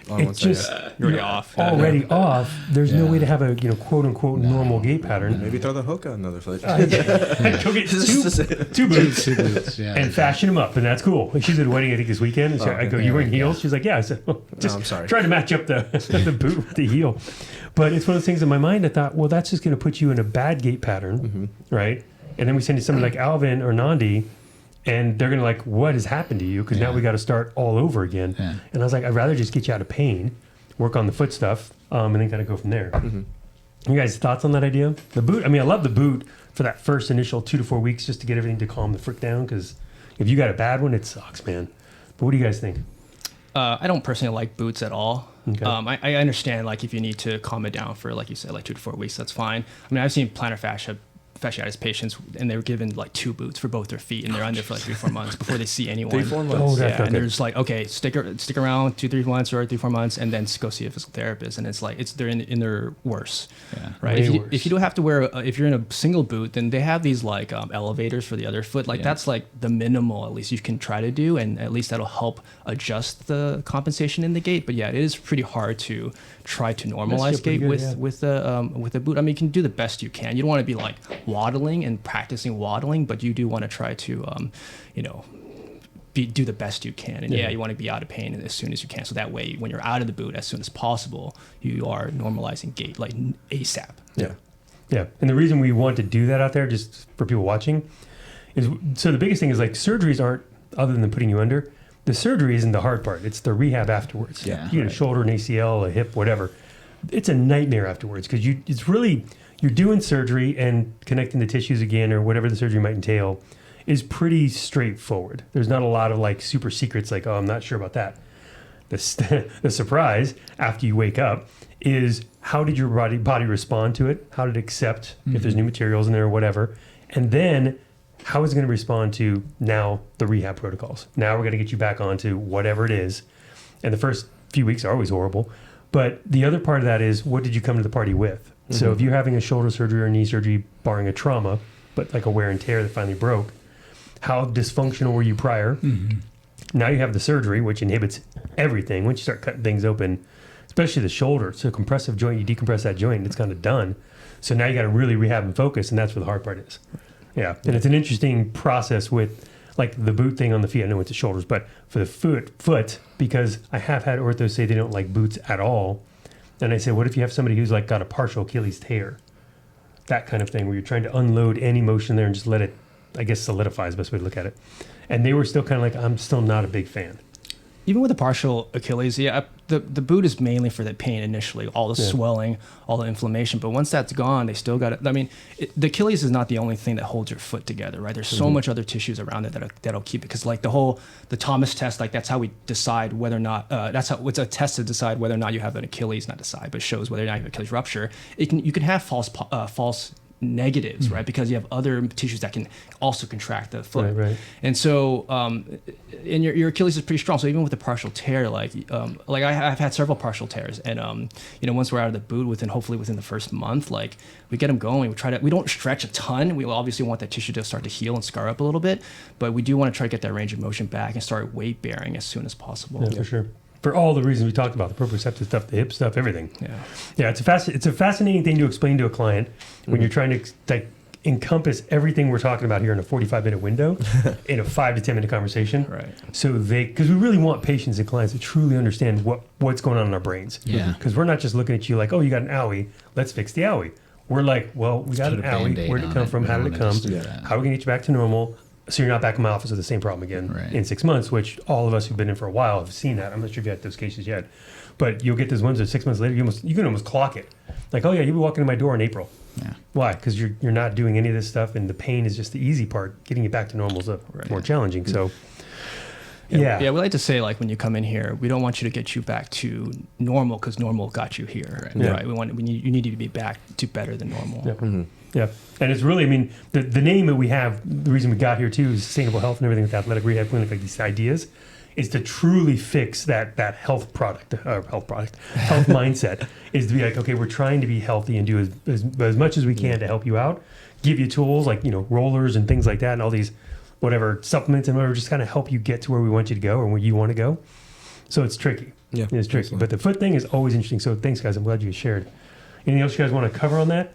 It's just you're off. Already off. There's no way to have a quote unquote normal gait pattern. Maybe throw the hook on another foot. Go get two boots, and fashion them up, and that's cool. She's at a wedding, I think, this weekend. So I go, you wearing heels? She's like, yeah. I said, I'm sorry. Trying to match up the boot with the heel. But it's one of those things in my mind. I thought, well, that's just going to put you in a bad gait pattern, right? And then we send you somebody like Alvin or Nandi, and they're going to like, what has happened to you? Because now we got to start all over again. Yeah. And I was like, I'd rather just get you out of pain, work on the foot stuff, and then kind of go from there. You guys' thoughts on that idea? The boot, I mean, I love the boot for that first initial 2 to 4 weeks just to get everything to calm the frick down, because if you got a bad one, it sucks, man. But what do you guys think? I don't personally like boots at all. Okay. I understand, like, if you need to calm it down for, like you said, like 2 to 4 weeks, that's fine. I mean, I've seen plantar fasciitis patients, and they were given like 2 boots for both their feet, and they're under for like 3-4 months before they see anyone. 3-4 months. And they're just like, okay, stick around 2-3 months or 3-4 months, and then go see a physical therapist. And it's like they're in their worse, right? If you don't have to wear, if you're in a single boot, then they have these like elevators for the other foot. Like that's like the minimal, at least you can try to do, and at least that'll help adjust the compensation in the gait. But it is pretty hard to try to normalize gait with a boot. I mean, you can do the best you can. You don't want to be like waddling and practicing waddling, but you do want to try to do the best you can. And you want to be out of pain as soon as you can, so that way when you're out of the boot as soon as possible, you are normalizing gait like ASAP. And the reason we want to do that out there, just for people watching, is so the biggest thing is like surgeries aren't, other than putting you under, the surgery isn't the hard part. It's the rehab afterwards. You get a shoulder, an ACL, a hip, whatever. It's a nightmare afterwards, because you're doing surgery, and connecting the tissues again, or whatever the surgery might entail, is pretty straightforward. There's not a lot of like super secrets like, oh, I'm not sure about that. The surprise after you wake up is, how did your body respond to it? How did it accept if there's new materials in there or whatever? And then how is it going to respond to now the rehab protocols? Now we're going to get you back onto whatever it is. And the first few weeks are always horrible. But the other part of that is, what did you come to the party with? So if you're having a shoulder surgery or knee surgery, barring a trauma, but like a wear and tear that finally broke, how dysfunctional were you prior? Now you have the surgery, which inhibits everything. Once you start cutting things open, especially the shoulder. It's a compressive joint. You decompress that joint, and it's kind of done. So now you got to really rehab and focus, and that's where the hard part is. Yeah, and it's an interesting process with like the boot thing on the feet. I know it's the shoulders, but for the foot, because I have had orthos say they don't like boots at all. And I say, what if you have somebody who's like got a partial Achilles tear? That kind of thing where you're trying to unload any motion there and just let it, I guess, solidify is the best way to look at it. And they were still kind of like, I'm still not a big fan. Even with a partial Achilles, the boot is mainly for the pain initially, all the swelling, all the inflammation. But once that's gone, they still got it. I mean, the Achilles is not the only thing that holds your foot together, right? There's so much other tissues around it that'll keep it. Because like the Thomas test, like that's how we decide whether or not, it's a test to decide whether or not you have an Achilles, not decide, but shows whether or not you have an Achilles rupture. You can have false negatives, right? Because you have other tissues that can also contract the foot. Right. And so, and your Achilles is pretty strong. So even with a partial tear, I've had several partial tears, and once we're out of the boot, hopefully within the first month, like we get them going. We don't stretch a ton. We obviously want that tissue to start to heal and scar up a little bit, but we do want to try to get that range of motion back and start weight bearing as soon as possible. Yeah, for sure. For all the reasons we talked about, the proprioceptive stuff, the hip stuff, everything. Yeah. It's a fascinating thing to explain to a client when you're trying to encompass everything we're talking about here in a 45-minute window in a 5 to 10 minute conversation. Right. So because we really want patients and clients to truly understand what's going on in our brains. Yeah. Because we're not just looking at you like, oh, you got an owie, let's fix the owie. We're like, well, we got an owie. Where did it come from? How did it come? How are we going to get you back to normal? So you're not back in my office with the same problem again in 6 months, which all of us who've been in for a while have seen that. I'm not sure if you had those cases yet, but you'll get those ones that 6 months later, you can almost clock it. Like, oh yeah, you'll be walking in my door in April. Yeah. Why? Because you're not doing any of this stuff, and the pain is just the easy part. Getting you back to normal is more challenging. So yeah, we like to say, like, when you come in here, we don't want you to get you back to normal because normal got you here, right? You need to be back to better than normal. Yeah. Mm-hmm. Yeah, and it's really, I mean, the name that we have, the reason we got here too is sustainable health and everything with the athletic rehab clinic, like these ideas, is to truly fix that health mindset, is to be like, okay, we're trying to be healthy and do as much as we can to help you out, give you tools like, rollers and things like that and all these whatever supplements and whatever, just kind of help you get to where we want you to go or where you want to go. So it's tricky. Yeah, it's tricky. Absolutely. But the foot thing is always interesting. So thanks, guys. I'm glad you shared. Anything else you guys want to cover on that?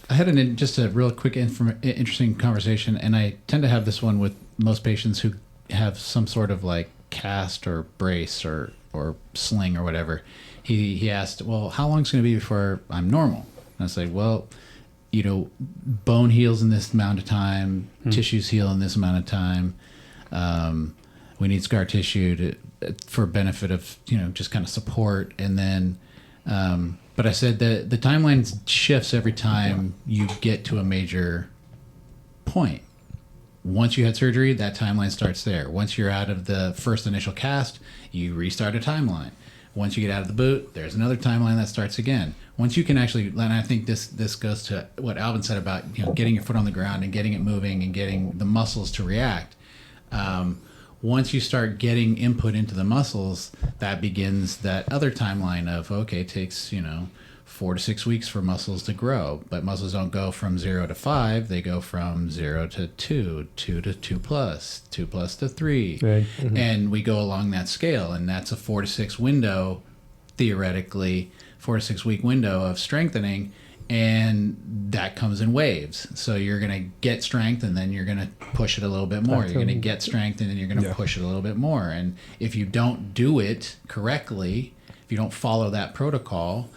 I had just a real quick, interesting conversation, and I tend to have this one with most patients who have some sort of like cast or brace or sling or whatever. He asked, well, how long is it going to be before I'm normal? And I was like, well, bone heals in this amount of time, tissues heal in this amount of time. We need scar tissue for benefit of, just kind of support. And then, but I said that the timeline shifts every time you get to a major point. Once you had surgery, that timeline starts there. Once you're out of the first initial cast, you restart a timeline. Once you get out of the boot, there's another timeline that starts again. Once you can actually, and I think this goes to what Alvin said about getting your foot on the ground and getting it moving and getting the muscles to react. Once you start getting input into the muscles, that begins that other timeline of, okay, it takes, 4 to 6 weeks for muscles to grow. But muscles don't go from 0 to 5. They go from 0 to 2, 2 to 2 plus, 2 plus to 3. Right. Mm-hmm. And we go along that scale. And that's a 4 to 6 window, theoretically, 4 to 6 week window of strengthening. And that comes in waves. So you're going to get strength and then you're going to push it a little bit more. You're going to get strength and then you're going to push it a little bit more. And if you don't do it correctly, if you don't follow that protocol,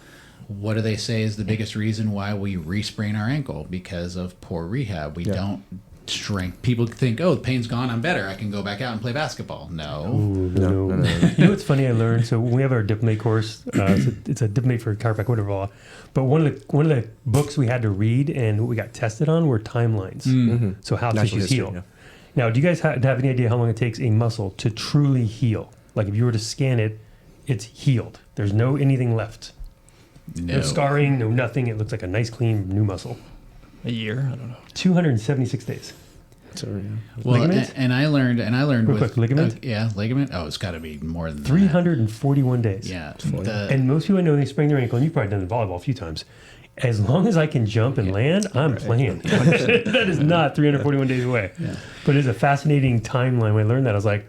what do they say is the biggest reason why we re-sprain our ankle? Because of poor rehab. We don't strength. People think, oh, the pain's gone, I'm better. I can go back out and play basketball. No. No. You know what's funny I learned? So when we have our diplomate course, it's a diplomate for chiropractic, whatever. But one of the books we had to read and what we got tested on were timelines. Mm-hmm. So how tissues heal. Yeah. Now, do you guys have any idea how long it takes a muscle to truly heal? Like if you were to scan it, it's healed. There's no anything left. No scarring, no nothing. It looks like a nice, clean, new muscle. A year? I don't know. 276 days. So, well, and I learned real quick, ligament? Ligament. Oh, it's got to be more than 341 days. Yeah. And most people I know, they sprain their ankle, and you've probably done volleyball a few times. As long as I can jump and land, I'm playing. That is not 341 days away. Yeah. But it's a fascinating timeline. When I learned that, I was like,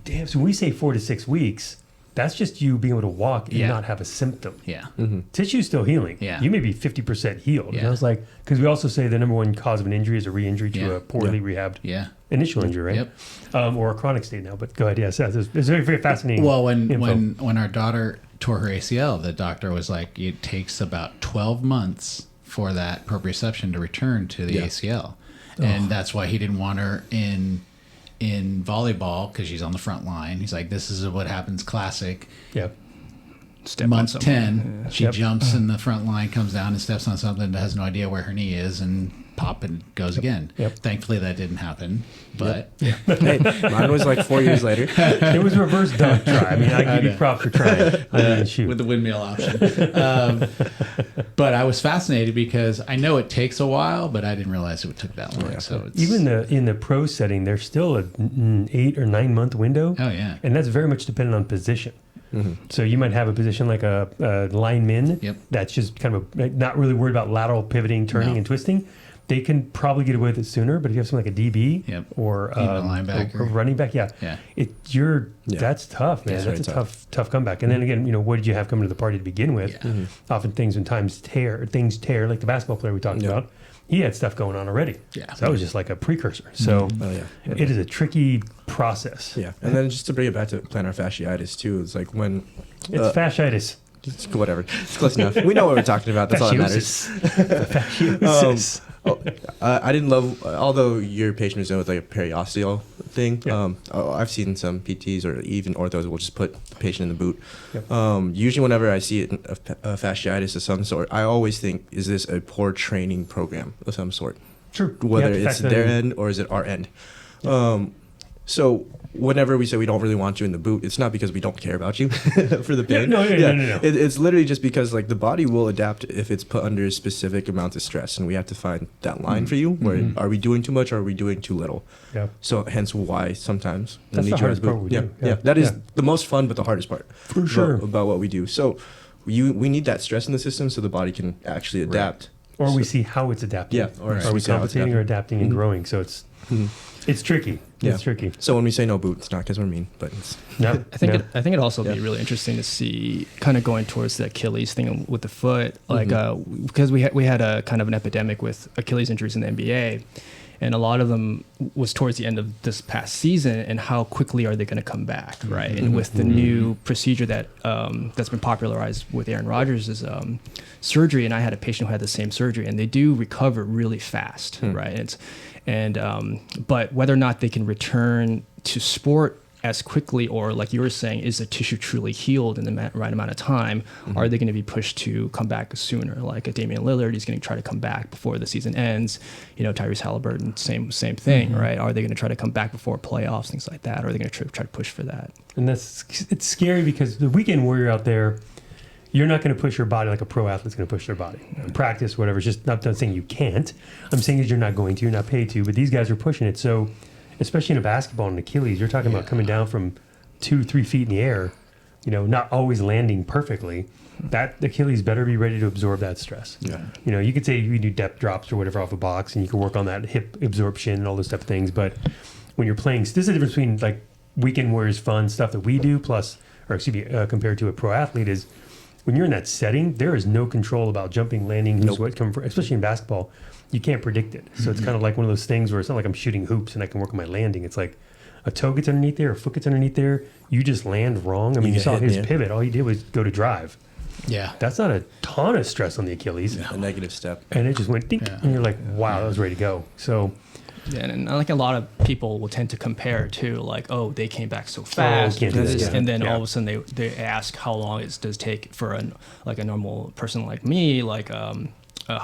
damn, so when we say 4 to 6 weeks, That's just you being able to walk and not have a symptom. Yeah. Tissue's still healing. Yeah. You may be 50% healed. Yeah. And I was like, because we also say the number one cause of an injury is a re-injury to a poorly rehabbed initial injury, right? Yep. Or a chronic state now. But go ahead. Yes, it's very, very fascinating. Well, info. when our daughter tore her ACL, the doctor was like, it takes about 12 months for that proprioception to return to the ACL. And that's why he didn't want her in volleyball, because she's on the front line. He's like, this is what happens classic. Yeah. Month 10, she jumps in the front line, comes down and steps on something, has no idea where her knee is, and pop, and goes again. Thankfully, that didn't happen. But hey, mine was like 4 years later. It was reverse dunk try. I mean, I give you props for trying. With the windmill option. But I was fascinated because I know it takes a while, but I didn't realize it took that long. Yeah. So it's, even in the pro setting, there's still an 8 or 9 month window. Oh yeah, and that's very much dependent on position. So you might have a position like a lineman that's just kind of not really worried about lateral pivoting, turning, and twisting. They can probably get away with it sooner. But if you have something like a DB or even a linebacker, or running back, that's tough, man. That's a tough comeback. And then again, what did you have coming to the party to begin with? Often things tear, like the basketball player we talked about. He had stuff going on already. Yeah. So that was just like a precursor. So it is a tricky process. Yeah. And then just to bring it back to plantar fasciitis too, it's like when it's fasciitis. It's whatever. It's close enough. We know what we're talking about. That's all that matters. Fasciosis. I didn't love, although your patient is with like a periosteal thing. I've seen some PTs or even orthos will just put the patient in the boot. Usually whenever I see a fasciitis of some sort, I always think, is this a poor training program of some sort? True. Whether it's their end or is it our end. So whenever we say we don't really want you in the boot, it's not because we don't care about you for the pain. No. It's literally just because like the body will adapt if it's put under a specific amount of stress, and we have to find that line for you. Where are we doing too much or are we doing too little? Yeah. So hence why sometimes that's the hardest part we do. That is the most fun but the hardest part for sure about what we do. So we need that stress in the system so the body can actually adapt. Or we see how it's adapting. Yeah. Or are we compensating or adapting and growing? So it's tricky. It's tricky. So when we say no boot, it's not because we're mean, but it's I think it'd also be really interesting to see, kind of going towards the Achilles thing with the foot, like because we had a kind of an epidemic with Achilles injuries in the NBA, and a lot of them was towards the end of this past season, and how quickly are they going to come back, right? And with the new procedure that that's been popularized with Aaron Rodgers' surgery, and I had a patient who had the same surgery, and they do recover really fast, right? But whether or not they can return to sport as quickly, or like you were saying, is the tissue truly healed in the right amount of time? Are they going to be pushed to come back sooner? Like a Damian Lillard, he's going to try to come back before the season ends. Tyrese Halliburton, same thing, right? Are they going to try to come back before playoffs, things like that? Or are they going to try to push for that? And it's scary because the weekend warrior out there, you're not going to push your body like a pro athlete's going to push their body. Practice, whatever. It's just not saying you can't. I'm saying that you're not going to. You're not paid to. But these guys are pushing it. So, especially in a basketball and Achilles, you're talking about coming down from 2-3 feet in the air. Not always landing perfectly. That Achilles better be ready to absorb that stress. Yeah. You could say you do depth drops or whatever off a box, and you can work on that hip absorption and all those type of things. But when you're playing, this is the difference between like weekend warriors fun stuff that we do compared to a pro athlete is. When you're in that setting, there is no control about jumping, landing, what come from, especially in basketball. You can't predict it. So it's kind of like one of those things where it's not like I'm shooting hoops and I can work on my landing. It's like a toe gets underneath there, a foot gets underneath there. You just land wrong. I mean, you saw his pivot. All he did was go to drive. Yeah. That's not a ton of stress on the Achilles. A negative step. And it just went dink, and you're like, wow, that was ready to go. So... Yeah, and like a lot of people will tend to compare too, like, oh, they came back so fast, and then all of a sudden they ask how long does it take for a normal person like me, like how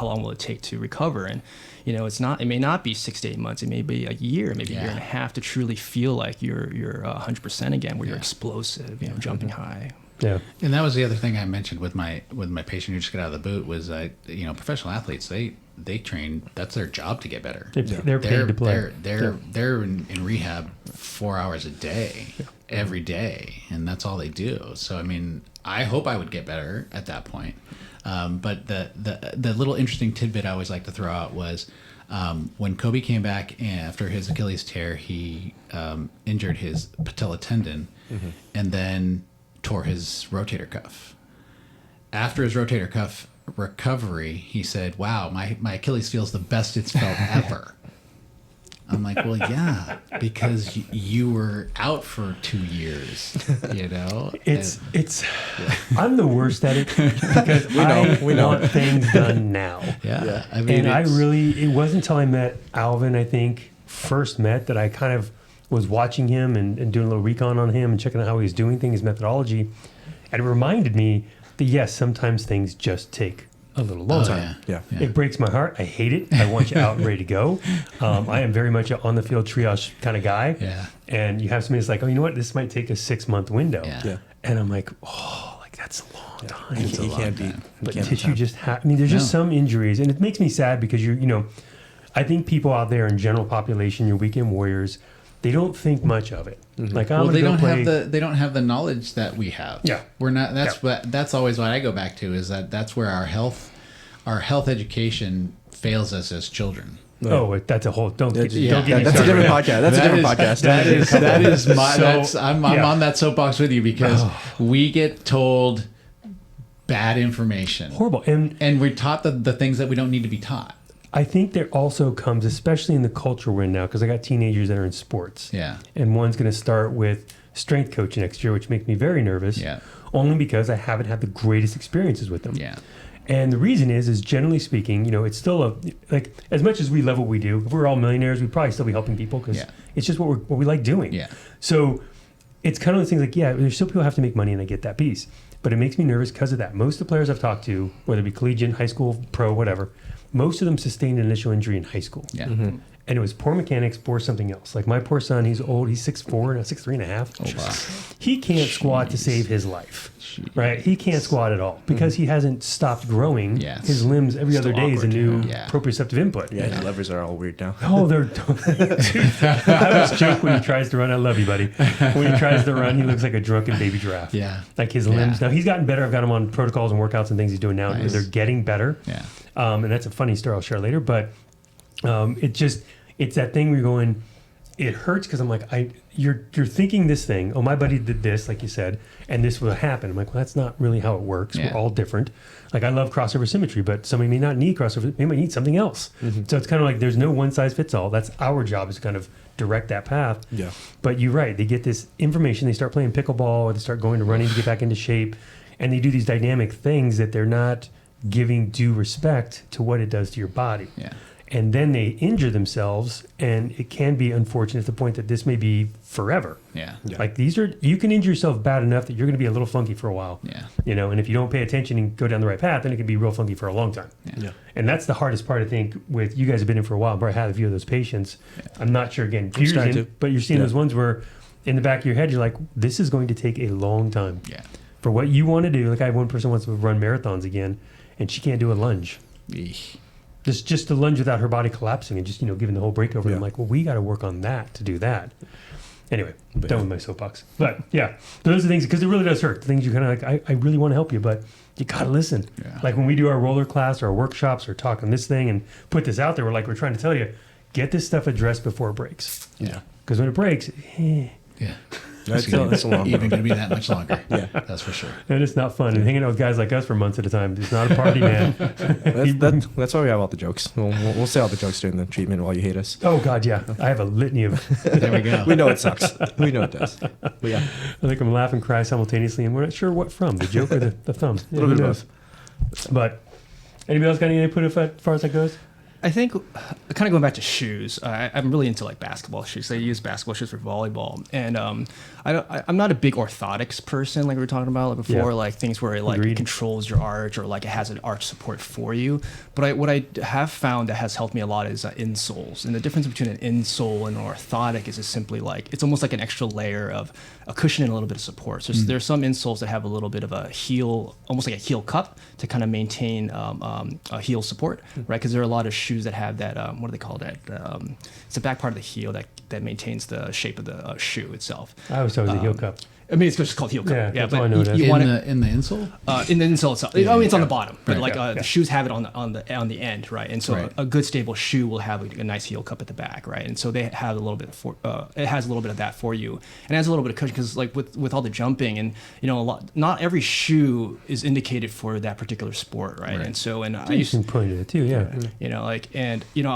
long will it take to recover? And it may not be 6 to 8 months, it may be a year, maybe a year and a half to truly feel like you're 100% again, where you're explosive, jumping high. Yeah, and that was the other thing I mentioned with my patient who just got out of the boot was professional athletes they train, that's their job to get better. They're paid to play. They're in rehab 4 hours a day every day, and that's all they do. So I mean, I hope I would get better at that point. But the little interesting tidbit I always like to throw out was when Kobe came back after his Achilles tear, he injured his patella tendon, and then tore his rotator cuff. After his rotator cuff recovery, he said, "Wow, my Achilles feels the best it's felt ever." I'm like, well, yeah, because you were out for 2 years, you know. It's I'm the worst at it because we want things done now. Yeah. I mean, it wasn't until I met Alvin, I think, first met, that I kind of was watching him and doing a little recon on him and checking out how he was doing things, his methodology, and it reminded me that yes, sometimes things just take a little longer. Yeah. It breaks my heart. I hate it. I want you out and ready to go. I am very much an on the field triage kind of guy. Yeah. And you have somebody that's like, oh, you know what? This might take a 6-month window. Yeah. And I'm like, oh, like that's a long time. You can't beat. But tissue just there's just some injuries, and it makes me sad because I think people out there in general population, your weekend warriors, they don't think much of it. Mm-hmm. Like, they don't have the knowledge that we have. Yeah. We're not. That's always what I go back to, is that's where our health education fails us as children. Oh, that's a whole. Don't get me That's started. a different podcast. That's a different podcast. That is my. So, I'm on that soapbox with you, because we get told bad information. Horrible. And we're taught the things that we don't need to be taught. I think there also comes, especially in the culture we're in now, because I got teenagers that are in sports. Yeah. And one's going to start with strength coaching next year, which makes me very nervous. Yeah. Only because I haven't had the greatest experiences with them. Yeah. And the reason is generally speaking, it's still like, as much as we love what we do, if we were all millionaires, we'd probably still be helping people, because it's just what we like doing. Yeah. So it's kind of those things like, there's still people who have to make money, and I get that piece. But it makes me nervous because of that. Most of the players I've talked to, whether it be collegiate, high school, pro, whatever, most of them sustained an initial injury in high school. Yeah. Mm-hmm. And it was poor mechanics or something else. Like my poor son, he's old. He's 6'4", now 6'3.5". Oh, wow. He can't squat to save his life. Right? He can't squat at all because he hasn't stopped growing. Yes. His limbs every other day is a new Yeah. proprioceptive input. Yeah, the levers are all weird now. Oh, they're. I always joke when he tries to run. I love you, buddy. When he tries to run, he looks like a drunken baby giraffe. Yeah. Like his limbs. Now he's gotten better. I've got him on protocols and workouts and things he's doing now. Nice. They're getting better. Yeah. And that's a funny story I'll share later. But it's that thing where you're going, it hurts because I'm like, you're thinking this thing. Oh, my buddy did this, like you said, and this will happen. I'm like, well, that's not really how it works. Yeah. We're all different. Like I love crossover symmetry, but somebody may not need crossover. They might need something else. Mm-hmm. So it's kind of like there's no one size fits all. That's our job, is to kind of direct that path. Yeah. But you're right. They get this information. They start playing pickleball, or they start going to running to get back into shape, and they do these dynamic things that they're not giving due respect to what it does to your body. Yeah. And then they injure themselves, and it can be unfortunate to the point that this may be forever. Yeah. Like you can injure yourself bad enough that you're going to be a little funky for a while. Yeah. And if you don't pay attention and go down the right path, then it can be real funky for a long time. Yeah. And that's the hardest part, I think, with you guys have been in for a while. But I had a few of those patients. Yeah. I'm not sure, again, but you're seeing those ones where in the back of your head, you're like, this is going to take a long time. Yeah. For what you want to do. Like I have one person wants to run marathons again, and she can't do a lunge. Eesh. Just to lunge without her body collapsing and just, giving the whole breakover. Yeah. I'm like, well, we got to work on that to do that. Anyway, done with my soapbox. But yeah, those are things, because it really does hurt. The things you kind of like, I really want to help you, but you got to listen. Yeah. Like when we do our roller class or our workshops or talk on this thing and put this out there, we're trying to tell you, get this stuff addressed before it breaks. Yeah. Because when it breaks, yeah. It's even going to be that much longer. Yeah, that's for sure. And it's not fun. And hanging out with guys like us for months at a time, it's not a party, man. That's why we have all the jokes. We'll say all the jokes during the treatment while you hate us. Oh, God, yeah. I have a litany of... There we go. We know it sucks. We know it does. But yeah. I think I'm laugh and cry simultaneously, and we're not sure what from, the joke or the thumb. A little bit of both. But anybody else got anything to put as far as that goes? I think, kind of going back to shoes, I'm really into like basketball shoes. I use basketball shoes for volleyball, and I'm not a big orthotics person like we were talking about before, like things where it controls your arch or like it has an arch support for you. But what I have found that has helped me a lot is insoles, and the difference between an insole and an orthotic is simply like it's almost like an extra layer of a cushion and a little bit of support. So there's some insoles that have a little bit of a heel, almost like a heel cup to kind of maintain a heel support, right? Because there are a lot of shoes that have that, what do they call that? It's the back part of the heel that maintains the shape of the shoe itself. I always thought it was a heel cup. I mean, it's just called heel cup. Yeah, that's all I know it is. In want the insole? in the insole itself. I mean, it's on the Yeah. bottom, but Right. the shoes have it on the end, right? And so Right. a good stable shoe will have a nice heel cup at the back, right? And so they have a little bit it has a little bit of that for you, and it has a little bit of cushion because like with all the jumping and not every shoe is indicated for that particular sport, right? And so I You used can point at it too, yeah.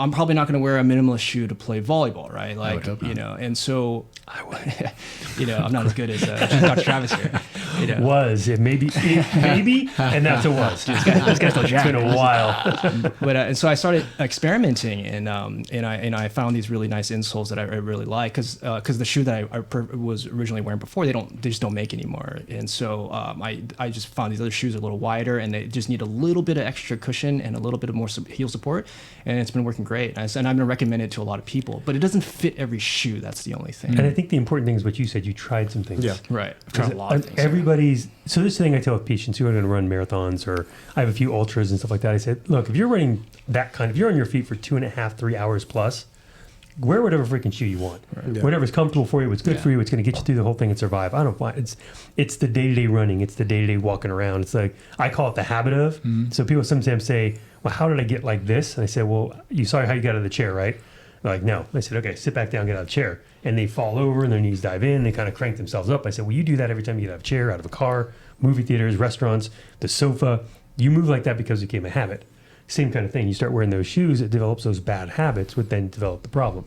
I'm probably not going to wear a minimalist shoe to play volleyball, right? Like would hope not. and so I would, I'm not as good as Dr. Travis here. Was it maybe, and that's a was. This guy's still It's jacked. been a while. But and so I started experimenting, and I found these really nice insoles that I really like because the shoe that I was originally wearing before they just don't make anymore, and so I just found these other shoes are a little wider and they just need a little bit of extra cushion and a little bit of more heel support, and it's been working great. And I've been recommending it to a lot of people, but it doesn't fit every shoe. That's the only thing. And I think the important thing is what you said. You tried some things. Yeah. Right. I've tried a lot of things. So this is the thing I tell patients who are going to run marathons, or I have a few ultras and stuff like that. I said, look, if you're running if you're on your feet for 2.5, 3 hours plus, wear whatever freaking shoe you want. Right. Yeah. Whatever's comfortable for you, what's good for you, what's going to get you through the whole thing and survive. I don't find it's the day-to-day running. It's the day-to-day walking around. It's like, I call it the habit of. Mm-hmm. So people sometimes say, well, how did I get like this? And I say, well, you saw how you got out of the chair, right? They're like, no. I said, okay, sit back down, get out of the chair. And they fall over and their knees dive in. They kind of crank themselves up. I said, well, you do that every time you get out of a chair, out of a car, movie theaters, restaurants, the sofa. You move like that because it became a habit. Same kind of thing. You start wearing those shoes, it develops those bad habits, would then develop the problem.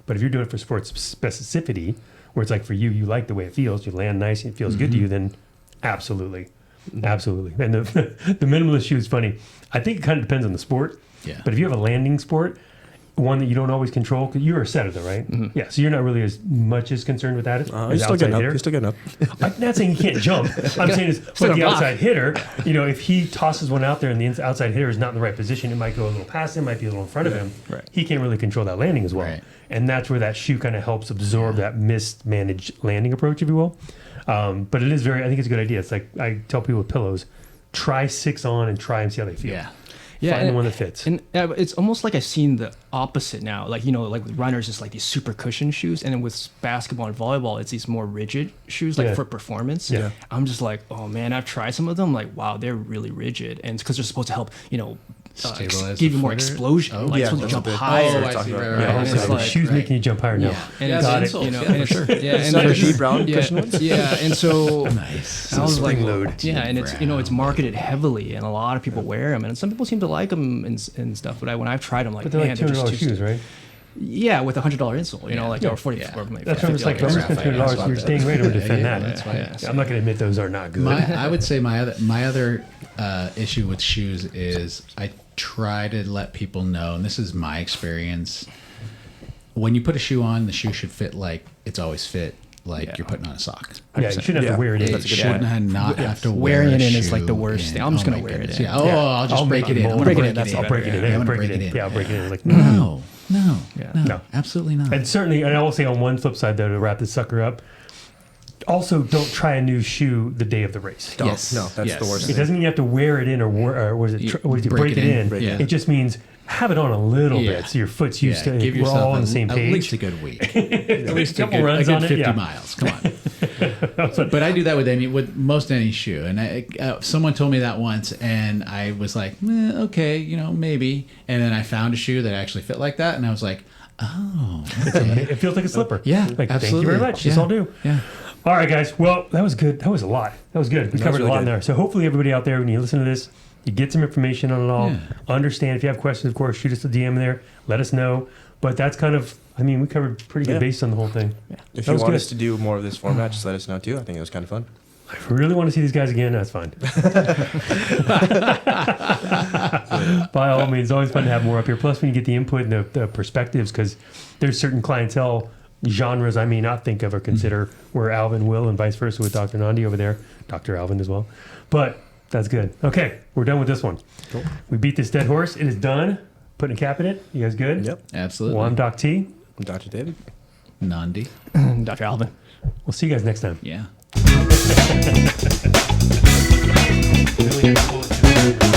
But if you're doing it for sports specificity, where it's like for you, you like the way it feels, you land nice, and it feels good to you, then absolutely. Absolutely. And the minimalist shoe is funny. I think it kind of depends on the sport. Yeah. But if you have a landing sport, one that you don't always control, because you're a setter though, right? Mm-hmm. Yeah, so you're not really as much as concerned with that as You're still getting up. You're still getting up. I'm not saying you can't jump. I'm saying is for the outside hitter, if he tosses one out there and the outside hitter is not in the right position, it might go a little past him, might be a little in front of him. Right. He can't really control that landing as well. Right. And that's where that shoe kind of helps absorb that mismanaged landing approach, if you will. But it is I think it's a good idea. It's like I tell people with pillows, try 6 on and try and see how they feel. Yeah, Find the one that fits. And it's almost like I've seen the opposite now. Like, like with runners, it's like these super cushion shoes. And then with basketball and volleyball, it's these more rigid shoes, like for performance. Yeah. I'm just like, oh man, I've tried some of them. Like, wow, they're really rigid. And it's because they're supposed to help, give you more explosion. Supposed to jump higher. I see. Right. Shoes making you jump higher now. And got it. For sure. And the G Brown cushion ones? Yeah, and so nice. I was like, load. yeah, and it's it's marketed heavily, and a lot of people wear them, and some people seem to like them and stuff. But when I've tried them, like, but they're man, like $200 shoes, right? Yeah, with $100 insole, or 40. That's what I'm like. I'm just going to $200. You're staying ready to defend that. That's fine. I'm not going to admit those are not good. I would say my other issue with shoes is I try to let people know, and this is my experience. When you put a shoe on, the shoe should fit like it's always fit, like you're putting on a sock. Yeah, you shouldn't have to wear it in. It shouldn't have to wearing wear it in shoe is like the worst thing. I'm just going to wear it in. Yeah. I'll just break it in. I'll break it in. I'll break it in. Yeah, I'll break it in. Yeah, I'll break it in. Like, no, absolutely not. And certainly, and I will say on one flip side though, to wrap this sucker up, also don't try a new shoe the day of the race. No, that's the worst. It doesn't mean you have to wear it in or what is it? Break it in. It just means have it on a little bit so your foot's used to it. We're all on the same page. At least a good week. At least a couple runs on it. 50 miles. Come on. But I do that with most any shoe. And someone told me that once, and I was like, okay, maybe. And then I found a shoe that actually fit like that, and I was like, oh. Okay. It feels like a slipper. Yeah, like, absolutely. Thank you very much. This all do. Yeah. All right, guys. Well, that was good. That was a lot. That was good. We covered a lot in there. So hopefully everybody out there, when you listen to this, you get some information on it all. Yeah. Understand. If you have questions, of course, shoot us a DM there. Let us know. But that's kind of, we covered pretty good base on the whole thing. Yeah. If you want us to do more of this format, just let us know too. I think it was kind of fun. If you really want to see these guys again, that's fine. By all means, always fun to have more up here. Plus, when you get the input and the perspectives, because there's certain clientele genres I may not think of or consider where Alvin will, and vice versa with Dr. Nandi over there, Dr. Alvin as well. But that's good. Okay, we're done with this one. Cool. We beat this dead horse. It is done. Putting a cap in it. You guys good? Yep. Absolutely. Well, I'm Doc T. I'm Dr. David. Nandi. Dr. Alvin. We'll see you guys next time. Yeah. Really